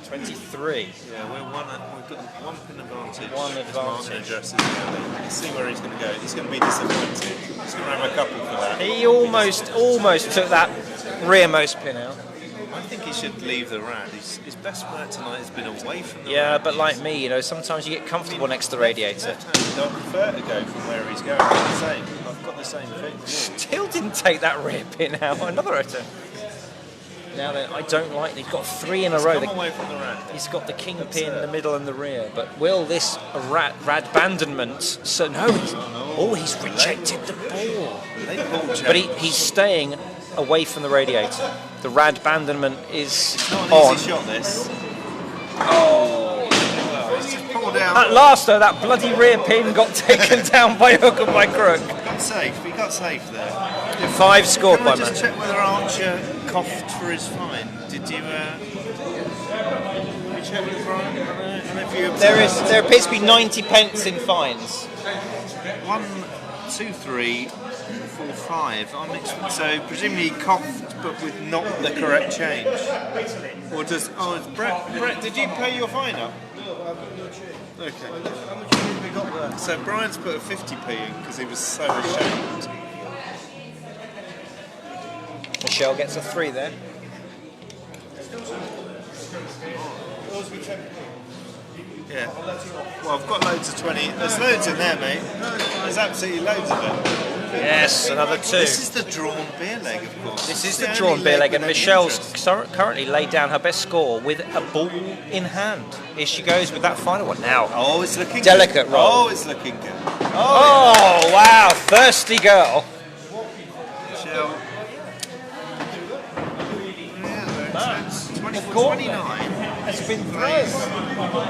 23. Yeah, we've got 1 pin advantage. One as Martin advantage. addresses early. Let's see where he's going to go. He's going to be disappointed. He's going to have a couple for that. He almost took that rearmost pin out. I think he should leave the rad. His best work tonight has been away from the Yeah, rad. but like me, sometimes you get comfortable next to the radiator. Left-handed, I prefer to go from where he's going. I've got the same thing. Still didn't take that rear pin out. Another attempt. Now then, I don't like. He's got 3 in a row. Come away from the rad. He's got the king pin, the middle, and the rear. But will this rad abandonment? So no. He's rejected the ball. Late ball But change. he's staying away from the radiator. The rad abandonment is Not an on. easy shot, this. Oh! Well, he's just pulled out. At last, though, that bloody rear pin got taken down by hook and by crook. He got safe there. 5 scored Can I by just man. check whether Archer coughed for his fine? Did you check with Brian? I don't know if you There appears to be 90 pence in fines. 1, 2, 3, 4, 5. So presumably he coughed, but with not the correct change. Or does? Oh, it's Brett, did you pay your fine up? Okay. So Brian's put a 50p in because he was so ashamed. Michelle gets a 3 there. Yeah. Well, I've got loads of 20. There's loads in there, mate. There's absolutely loads of it. Yes, another 2. This is the drawn beer leg, of course. This is It's the only drawn beer leg, with and any Michelle's interest. currently laid down her best score with a ball in hand. Here she goes with that final one now. Oh, it's looking Delicate good. roll. Oh, it's looking good. Oh, wow, thirsty girl. Michelle. Yeah, it's 24, Gauntlet 29. Has been Plays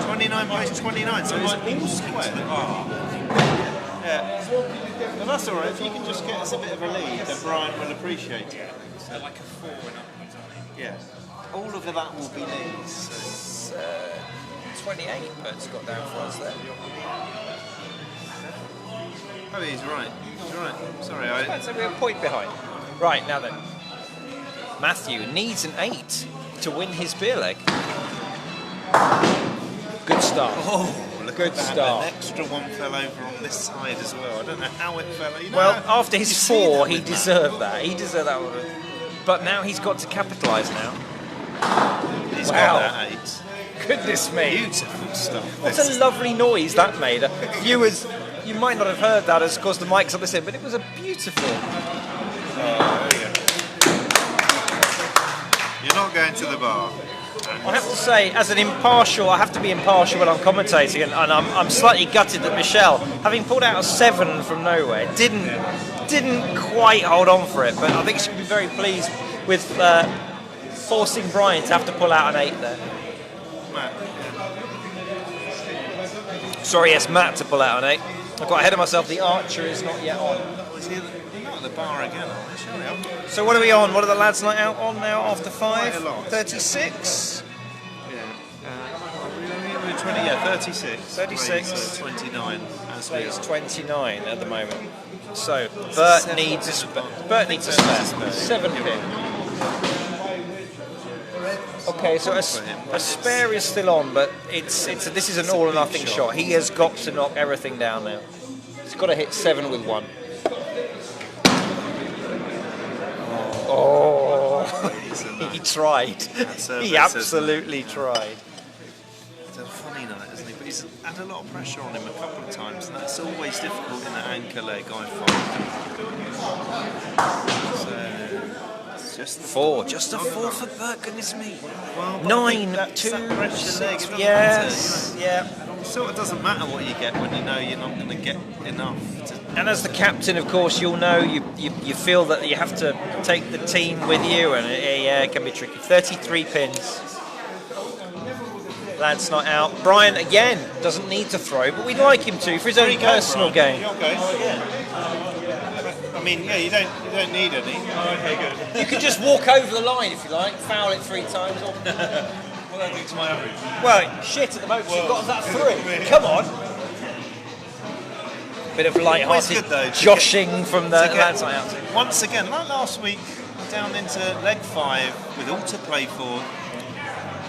29 plays 29, so it's all square. Yeah. Well, that's all right. If you can just get us a bit of a lead, then Brian will appreciate it. So like a 4 and upwards, I think. Yeah. All of that will be leads. It's 28, but it's got down for us there. Oh, he's right. He's right. Sorry, So we're a point behind. Right, now then. Matthew needs an 8 to win his beer leg. Good start. Oh, look Good at that. start. An extra one fell over on this side as well. I don't know how it fell. Well, after Did his you see 4, that he with deserved that. He deserved that one. But now he's got to capitalise now. Matt? He's Wow. got that 8. Goodness me. Beautiful stuff. What a lovely noise that made. Viewers, you might not have heard that as of course the mic's up this end, but it was a beautiful. You're not going to the bar. I have to say, as an impartial, I have to be impartial when I'm commentating, and I'm slightly gutted that Michelle, having pulled out a 7 from nowhere, didn't quite hold on for it. But I think she'll be very pleased with forcing Brian to have to pull out an 8 there. Matt. Sorry, yes, Matt to pull out an 8. I got ahead of myself. The Archer is not yet on. You're not at the bar again, are they? Surely I'm So what are we on? What are the lads night out on now after Quite 5? a lot. 36. we're 20, 36. 36. So 29 as we It's are. 29 at the moment. So Bert needs a spare. 7 pin. Okay, so a spare is still on, but this is an all or nothing shot. He has got to knock everything down now. He's got to hit 7 with 1. Oh, he tried. He absolutely tried. It's a funny night, isn't he? But he's had a lot of pressure on him a couple of times, and that's always difficult in an anchor leg, I find. So, it's just the 4, just a 4 for Bert, goodness me. Well, but I 9, think that's 2, that pressure leg, it 6, doesn't yes, yeah. It sort of doesn't matter what you get when you know you're not going to get enough. And as the captain, of course, you'll know you feel that you have to take the team with you, and it can be tricky. 33 pins. Lads not out. Brian again doesn't need to throw, but we'd like him to for his own personal gain. Okay. I mean, yeah, you don't need any. Okay, good. You could just walk over the line if you like, foul it 3 times. Or... What do I do to my average? Well, shit at the moment. You've got that 3. Come on. Bit of light-hearted good, though, joshing from the lads not out. Once again, like last week, down into leg 5 with all to play for.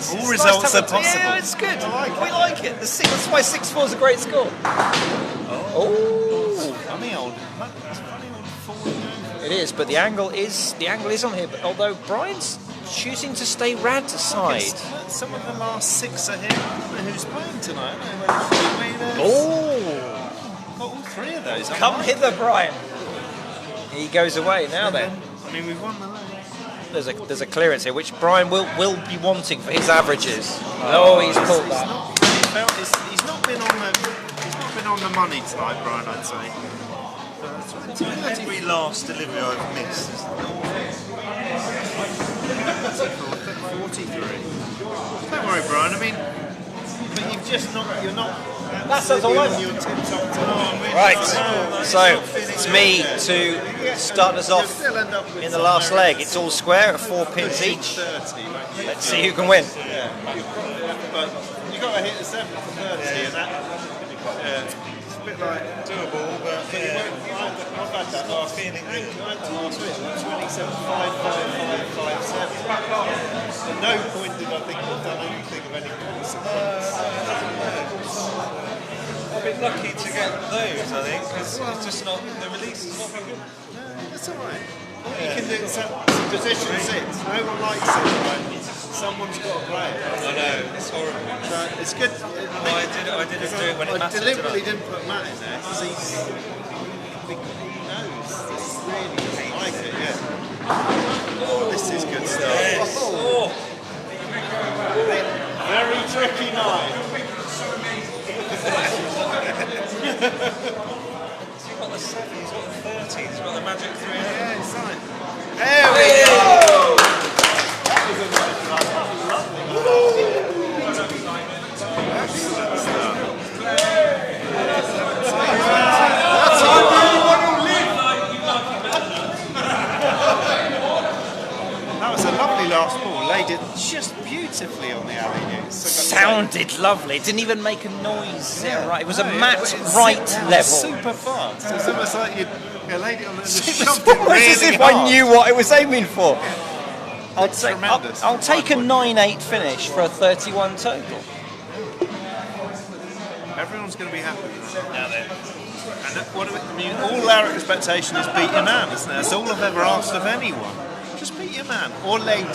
It's All nice results to have are possible. Yeah, it's good. I like it. We like it. That's why 6-4 is a great score. Oh. Funny old forward move. It is, but the angle is on here. But although Brian's choosing to stay rad side. Some of the last 6 are here. I don't know who's playing tonight. I don't know whether Oh. got all 3 of those. Come hither, Brian. He goes away now then. I mean, we've won the league. There's a clearance here, which Brian will be wanting for his averages. Oh, he's pulled that. He's not been on the money tonight, Brian. I'd say. Every last delivery I've missed is 43. Don't worry, Brian. I mean, but you're not. That's all right. Your tips up tonight. Right, so it's me to start us off in the last leg. It's all square at 4 pins each. 30, Let's see who can win. but you got to hit the 7 for 30, and that. It's a bit like doable, but you won't. I've had that last feeling. I had to last week. 27, 5, 5, 5, 5, 7. At no point did I think we've done anything of any consequence. a bit lucky to get those, I think, because it's just not, the release is not very good. No, that's alright. All you can do is position 6. No one likes it, right? Someone's got to play it. I know, it's horrible. So it's good. I didn't do it when it I mattered. deliberately didn't put Matt in there because he knows this really doesn't like it, yeah. Oh, this is good stuff. Yes. Oh. Very tricky night. He's got the 7, he's got the 13, he's got the magic 3. Yeah, it's fine. There we go! That was a nice run. That was lovely. Excellent stuff. That was a lovely last ball. Laid it just beautifully on the alley. Sounded lovely. It didn't even make a noise. Yeah, Right, it was a no, Matt it's Wright level. Super fast. It's almost like you laid it on the It shoved was it really as if hard. I knew what I was aiming for. It's tremendous. I'll take a 9-8 finish for a 31 total. Everyone's going to be happy with that now then. And what do we, I mean, all our expectation is beat your man, isn't it? That's all I've ever asked of anyone. Just beat your man. Or lady.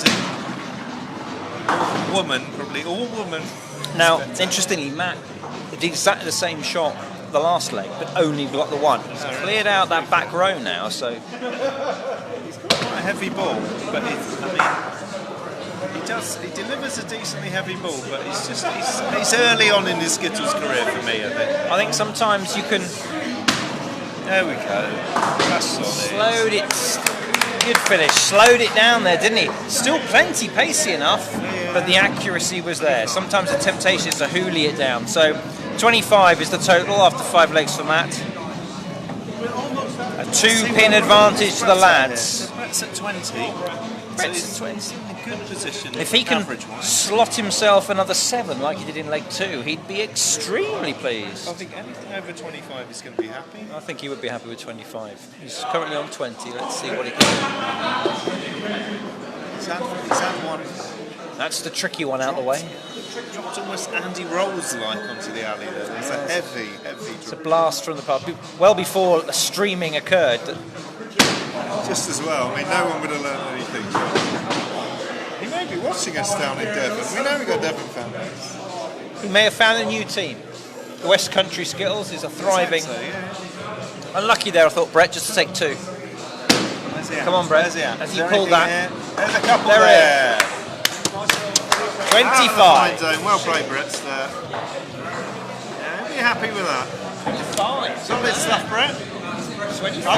Woman, probably. Or woman. Now, interestingly, Matt did exactly the same shot the last leg, but only got the one. He's cleared out that back row now, so... He's got quite a heavy ball, but he delivers a decently heavy ball, but he's early on in his Skittles career for me, I think. I think sometimes you can... There we go. That's solid. Slowed it... Good finish. Slowed it down there, didn't he? Still plenty pacey enough, but the accuracy was there. Sometimes the temptation is to hoolie it down. So 25 is the total after 5 legs for Matt. A 2-pin advantage to the lads. Brett's at 20. Brett's at 20. In a good position. If he can average-wise. slot himself another 7 like he did in leg 2, he'd be extremely pleased. I think anything over 25 is going to be happy. I think he would be happy with 25. He's currently on 20. Let's see what he can He's had one. do. That's the tricky one out the way. Dropped almost Andy Rolls-like onto the alley there. There's a heavy It's a drop. blast from the pub. Well before the streaming occurred. Just as well. I mean, no one would have learned anything. He may be watching us down in Devon. We know we've got Devon fan base. He may have found a new team. West Country Skittles is a thriving. So, yeah. Unlucky there, I thought, Brett, just to take 2. Where's he at? Come on, Brett. Where's he at? As Is he there pulled anything that. there? There's a couple There there. 25. Fine zone. Well played, Brett. There. Yeah, be happy with that. 5. Solid stuff, Brett. 25. I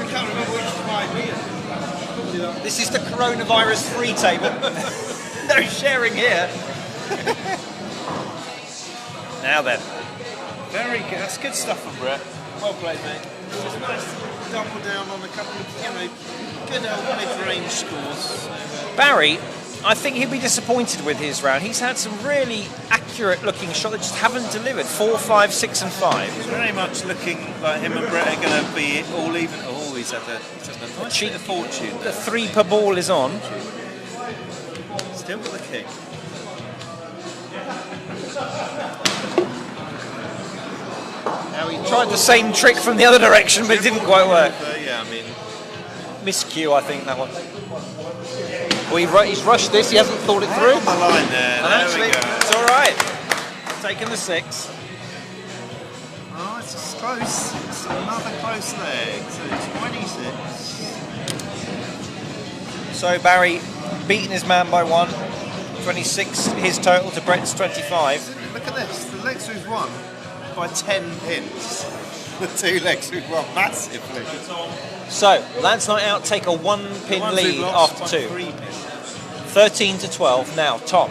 can't remember which 5 This is the coronavirus free table. No sharing here. Now then. Very good. That's good stuff from Brett. Well played, mate. Just nice to double down on a couple of, good old mid-range scores. Barry, I think he'll be disappointed with his round. He's had some really accurate-looking shots that just haven't delivered. 4, 5, 6 and 5. Very much looking like him and Brett are going to be all even. Oh, he's had a nice cheap bit of fortune. The 3 per ball is on. Still got the king. Now he tried the same trick from the other direction, but it didn't quite work. Yeah, I mean, Miscue, I think, that one. Well, he's rushed this, he hasn't thought it through. on the line there. And There actually, we go. it's all right. Taking the 6. Oh, it's just close. It's another close leg. So 26. So Barry beating his man by 1. 26 his total to Brett's 25. Look at this. The legs we've won by 10 pins. The 2 legs we've won massively. So Lads Night Out take a 1-pin Ones we've lead lost after by 2. 3 pins. 13 to 12. Now Tom,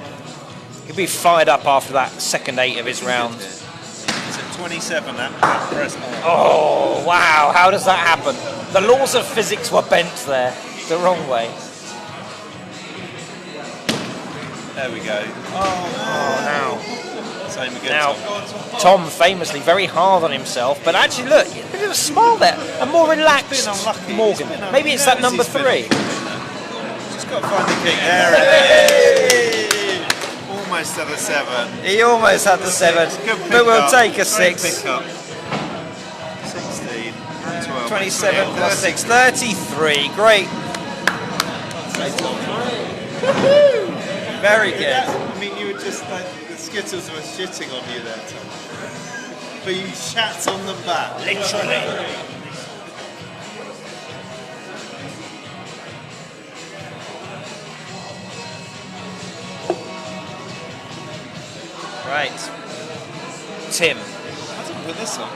he'll be fired up after that second 8 of his round. It's at 27 at present. Oh wow! How does that happen? The laws of physics were bent there, the wrong way. There we go. Oh now. Same again. Now, Tom. Tom famously very hard on himself, but actually look, a bit of a smile there, a more relaxed He's been unlucky. Morgan. He's been Maybe it's that number he's been 3. Just got to find the kick. There it is. Almost at a 7. He almost had the 7, Good but we'll pick-up. take a Great 6. pick-up. 16, 12, 27 plus 30. 6, 33. Great. Very good. I mean, you were just like, the Skittles were shitting on you there, Tom. But you shat on the back. Literally. Right. Tim. I didn't put this on.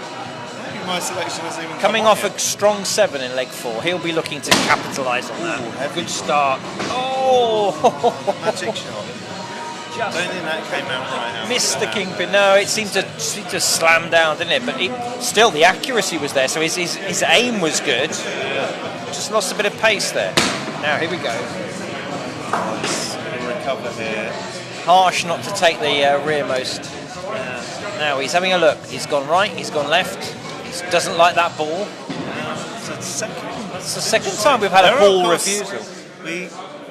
Maybe my selection hasn't even Coming come off on a strong 7 in leg 4, he'll be looking to capitalise on that. heavy. Good start. Oh! yet. Magic shot. I don't think that came out right. Out Missed the kingpin. No, it seemed to slam down, didn't it? But still, the accuracy was there, so his aim was good. Just lost a bit of pace there. Now, here we go. We'll recover here. Harsh not to take the rearmost. Now, he's having a look. He's gone right, he's gone left. He doesn't like that ball. It's the second time we've had a ball refusal.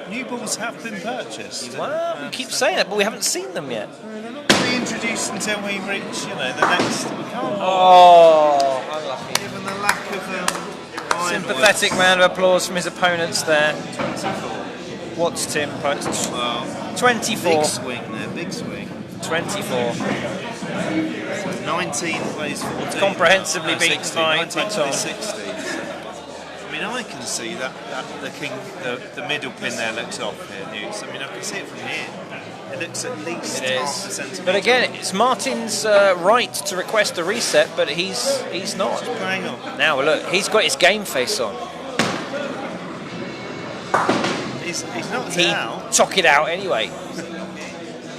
New balls have been purchased. Well, we keep saying it, but we haven't seen them yet. They're not going to be introduced until we reach, the next. We can't. Oh, unlucky. Given the lack of Sympathetic round of applause from his opponents there. 24. What's Tim post? Well, 24. big swing there, big swing. 24. 19 plays 14. Comprehensively beaten 16, by 19 Tom. plays 16. I mean, I can see that the middle pin there looks off here, Newts. I mean, I can see it from here. It looks at least It half a is. centimetre. But again, it's Martin's right to request a reset, but he's not. Hang on. Now look, he's got his game face on. He's knocked He it out. took it out anyway.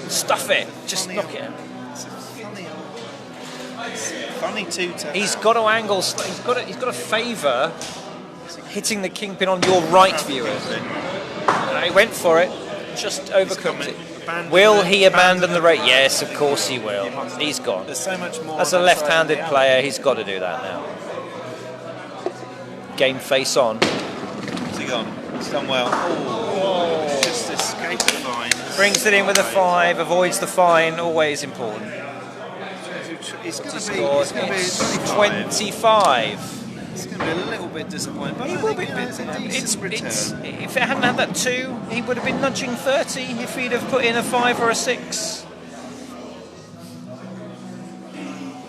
Stuff it. Just knock it out. It's funny too to He's have. got to angle. He's got to favour hitting the kingpin on your right, viewers. He went for it. Just overcooked it. Will he abandon the race? Yes, of course he will. He's gone. There's so much more. As a on that side left-handed of the player, he's got to do that now. Game face on. Has he gone? He's done well. Oh, just escaped the fine. Brings it in with a 5, avoids the fine, always important. It's going to be, Scores. it's going to be It's 25. 25. It's going to be a little bit disappointing, but He I will think be. it's a decent return. If it hadn't had that 2, he would have been nudging 30 if he'd have put in a 5 or a 6.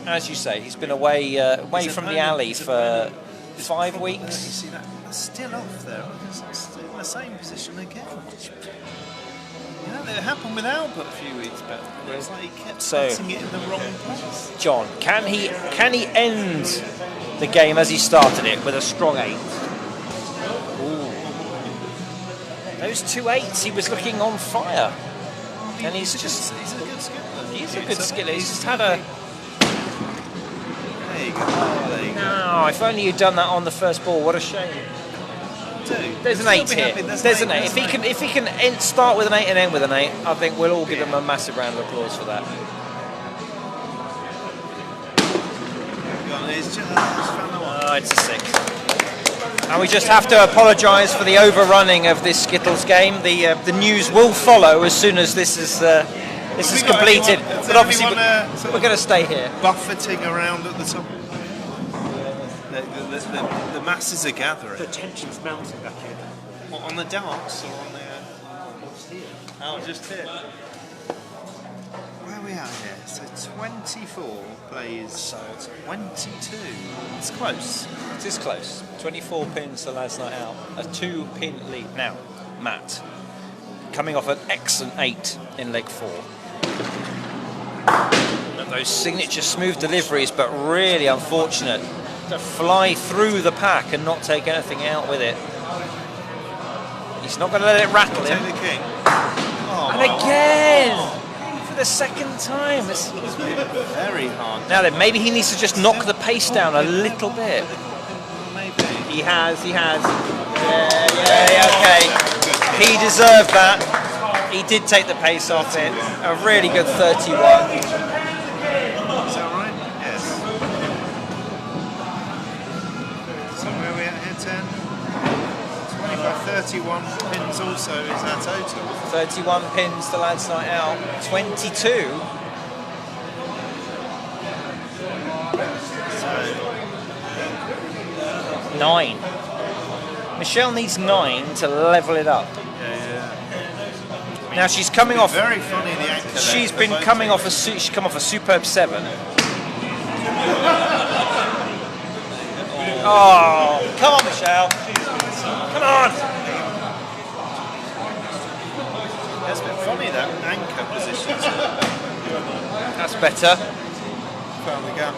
As you say, he's been away His from the opponent- alley his for opponent 5 You weeks. see that? It's still off there. It's still in the same position again. It happened with Albert a few weeks back. It's like he kept putting it in the wrong place. John, can he end the game as he started it with a strong 8? Ooh. Those 2 8s, he was looking on fire. And he's a good skipper. He's a good skiller. He's just had a... There you go. There you go. No, if only you'd done that on the first ball. What a shame. There's an 8 here. There's an 8. If he can start with an 8 and end with an 8, I think we'll all give him a massive round of applause for that. It's a 6. And we just have to apologise for the overrunning of this Skittles game. The news will follow as soon as this is This Have is we got completed, anyone- is but obviously anyone, we're going to stay here. buffeting around at the top. The masses are gathering. The tension's mounting back here. What, on the darts or on the? Oh, just here. Where are we at here? So 24 plays 22. It's close. It is close. 24 pins the lads' night out. A 2-pin lead. Now, Matt, coming off an excellent 8 in leg 4. And those signature smooth deliveries, but really unfortunate to fly through the pack and not take anything out with it. He's not going to let it rattle him. Take the king. Oh, And again, for the second time. It's very hard. now then, maybe he needs to just knock the pace down a little bit. Maybe. He has. Yeah, okay. He deserved that. He did take the pace off it. A really good 31. Is that right? Yes. So where are we at here, 10? 31 pins also is our total. 31 pins the lads' night out. 22. So 9. Michelle needs 9 to level it up. yeah. Now she's coming off. Very funny the anchor. She's been coming off she's come off a superb 7. Oh, come on, Michelle. Come on. It's been funny that anchor position. That's better. Found the gap.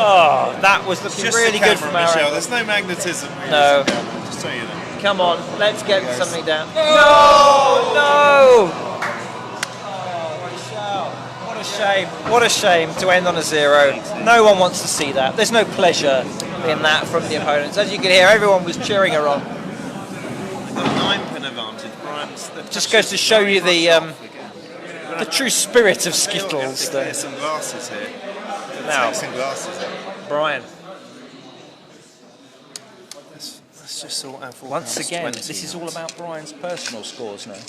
Oh, that was looking Just really the good camera, from our Michelle. angle. There's no magnetism. Really, No. Just so you know. Come on, let's get Yes. something down. No! What a shame. What a shame to end on a 0. No one wants to see that. There's no pleasure in that from the opponents. As you can hear, everyone was cheering her on. They've got a 9-pin advantage. Brian's Just goes to show you the true spirit of Skittles. Clear some glasses here. Now, Take some glasses out. Brian, Let's just sort out once forecast again, 20 this is now. all about Brian's personal scores now. It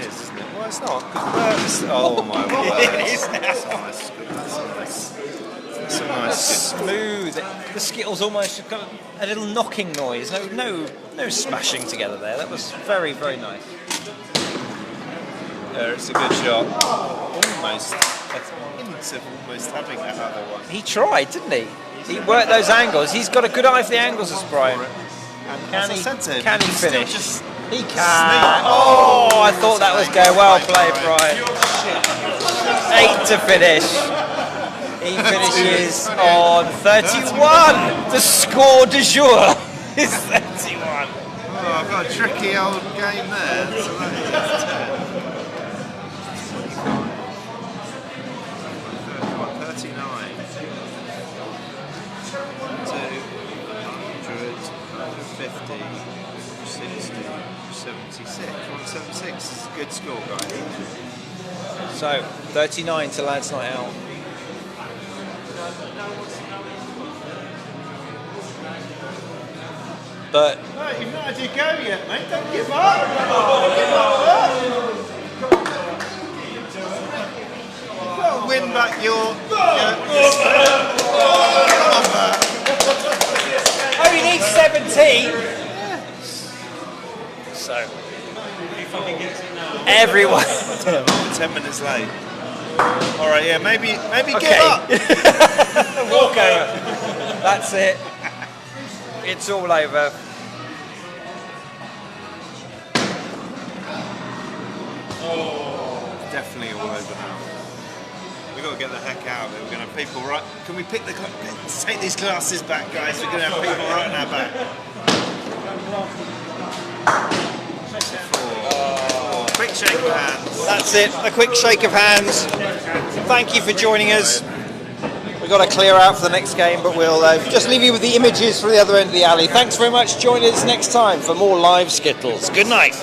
is, isn't it? Well, it's not. 'Cause oh my word. It is now. That's nice. That's a nice. Smooth. The Skittles almost got a little knocking noise. No smashing together there. That was very, very nice. Yeah, it's a good shot. Almost. Hints of almost having that other one. He tried, didn't he? He worked those angles. He's got a good eye for the angles, as Brian. And Can as I he? said to him, Can he still finish? just He can. Oh, I thought that was going. Well played, Brian. 8 to finish. He finishes on 31. The score du jour is 31. Oh, I've got a tricky old game there. So that is 10. 39. 200, 150, 60, 76. 176 is a good score, guys. So 39 to lads' night out. But No, you've not had your go yet, mate. Don't give up. You've got to win back your oh, you need 17. So everyone. 10 minutes late. All right, yeah, maybe Okay. give up. Walk over. That's it. It's all over. Definitely all over now. We've got to get the heck out of it. We're going to have people right. Can we pick the? Let's take these glasses back, guys. We're going to have people right in our back. Four. Quick shake of hands. That's it. A quick shake of hands. Thank you for joining us. We've got to clear out for the next game, but we'll just leave you with the images from the other end of the alley. Thanks very much. Join us next time for more live Skittles. Good night.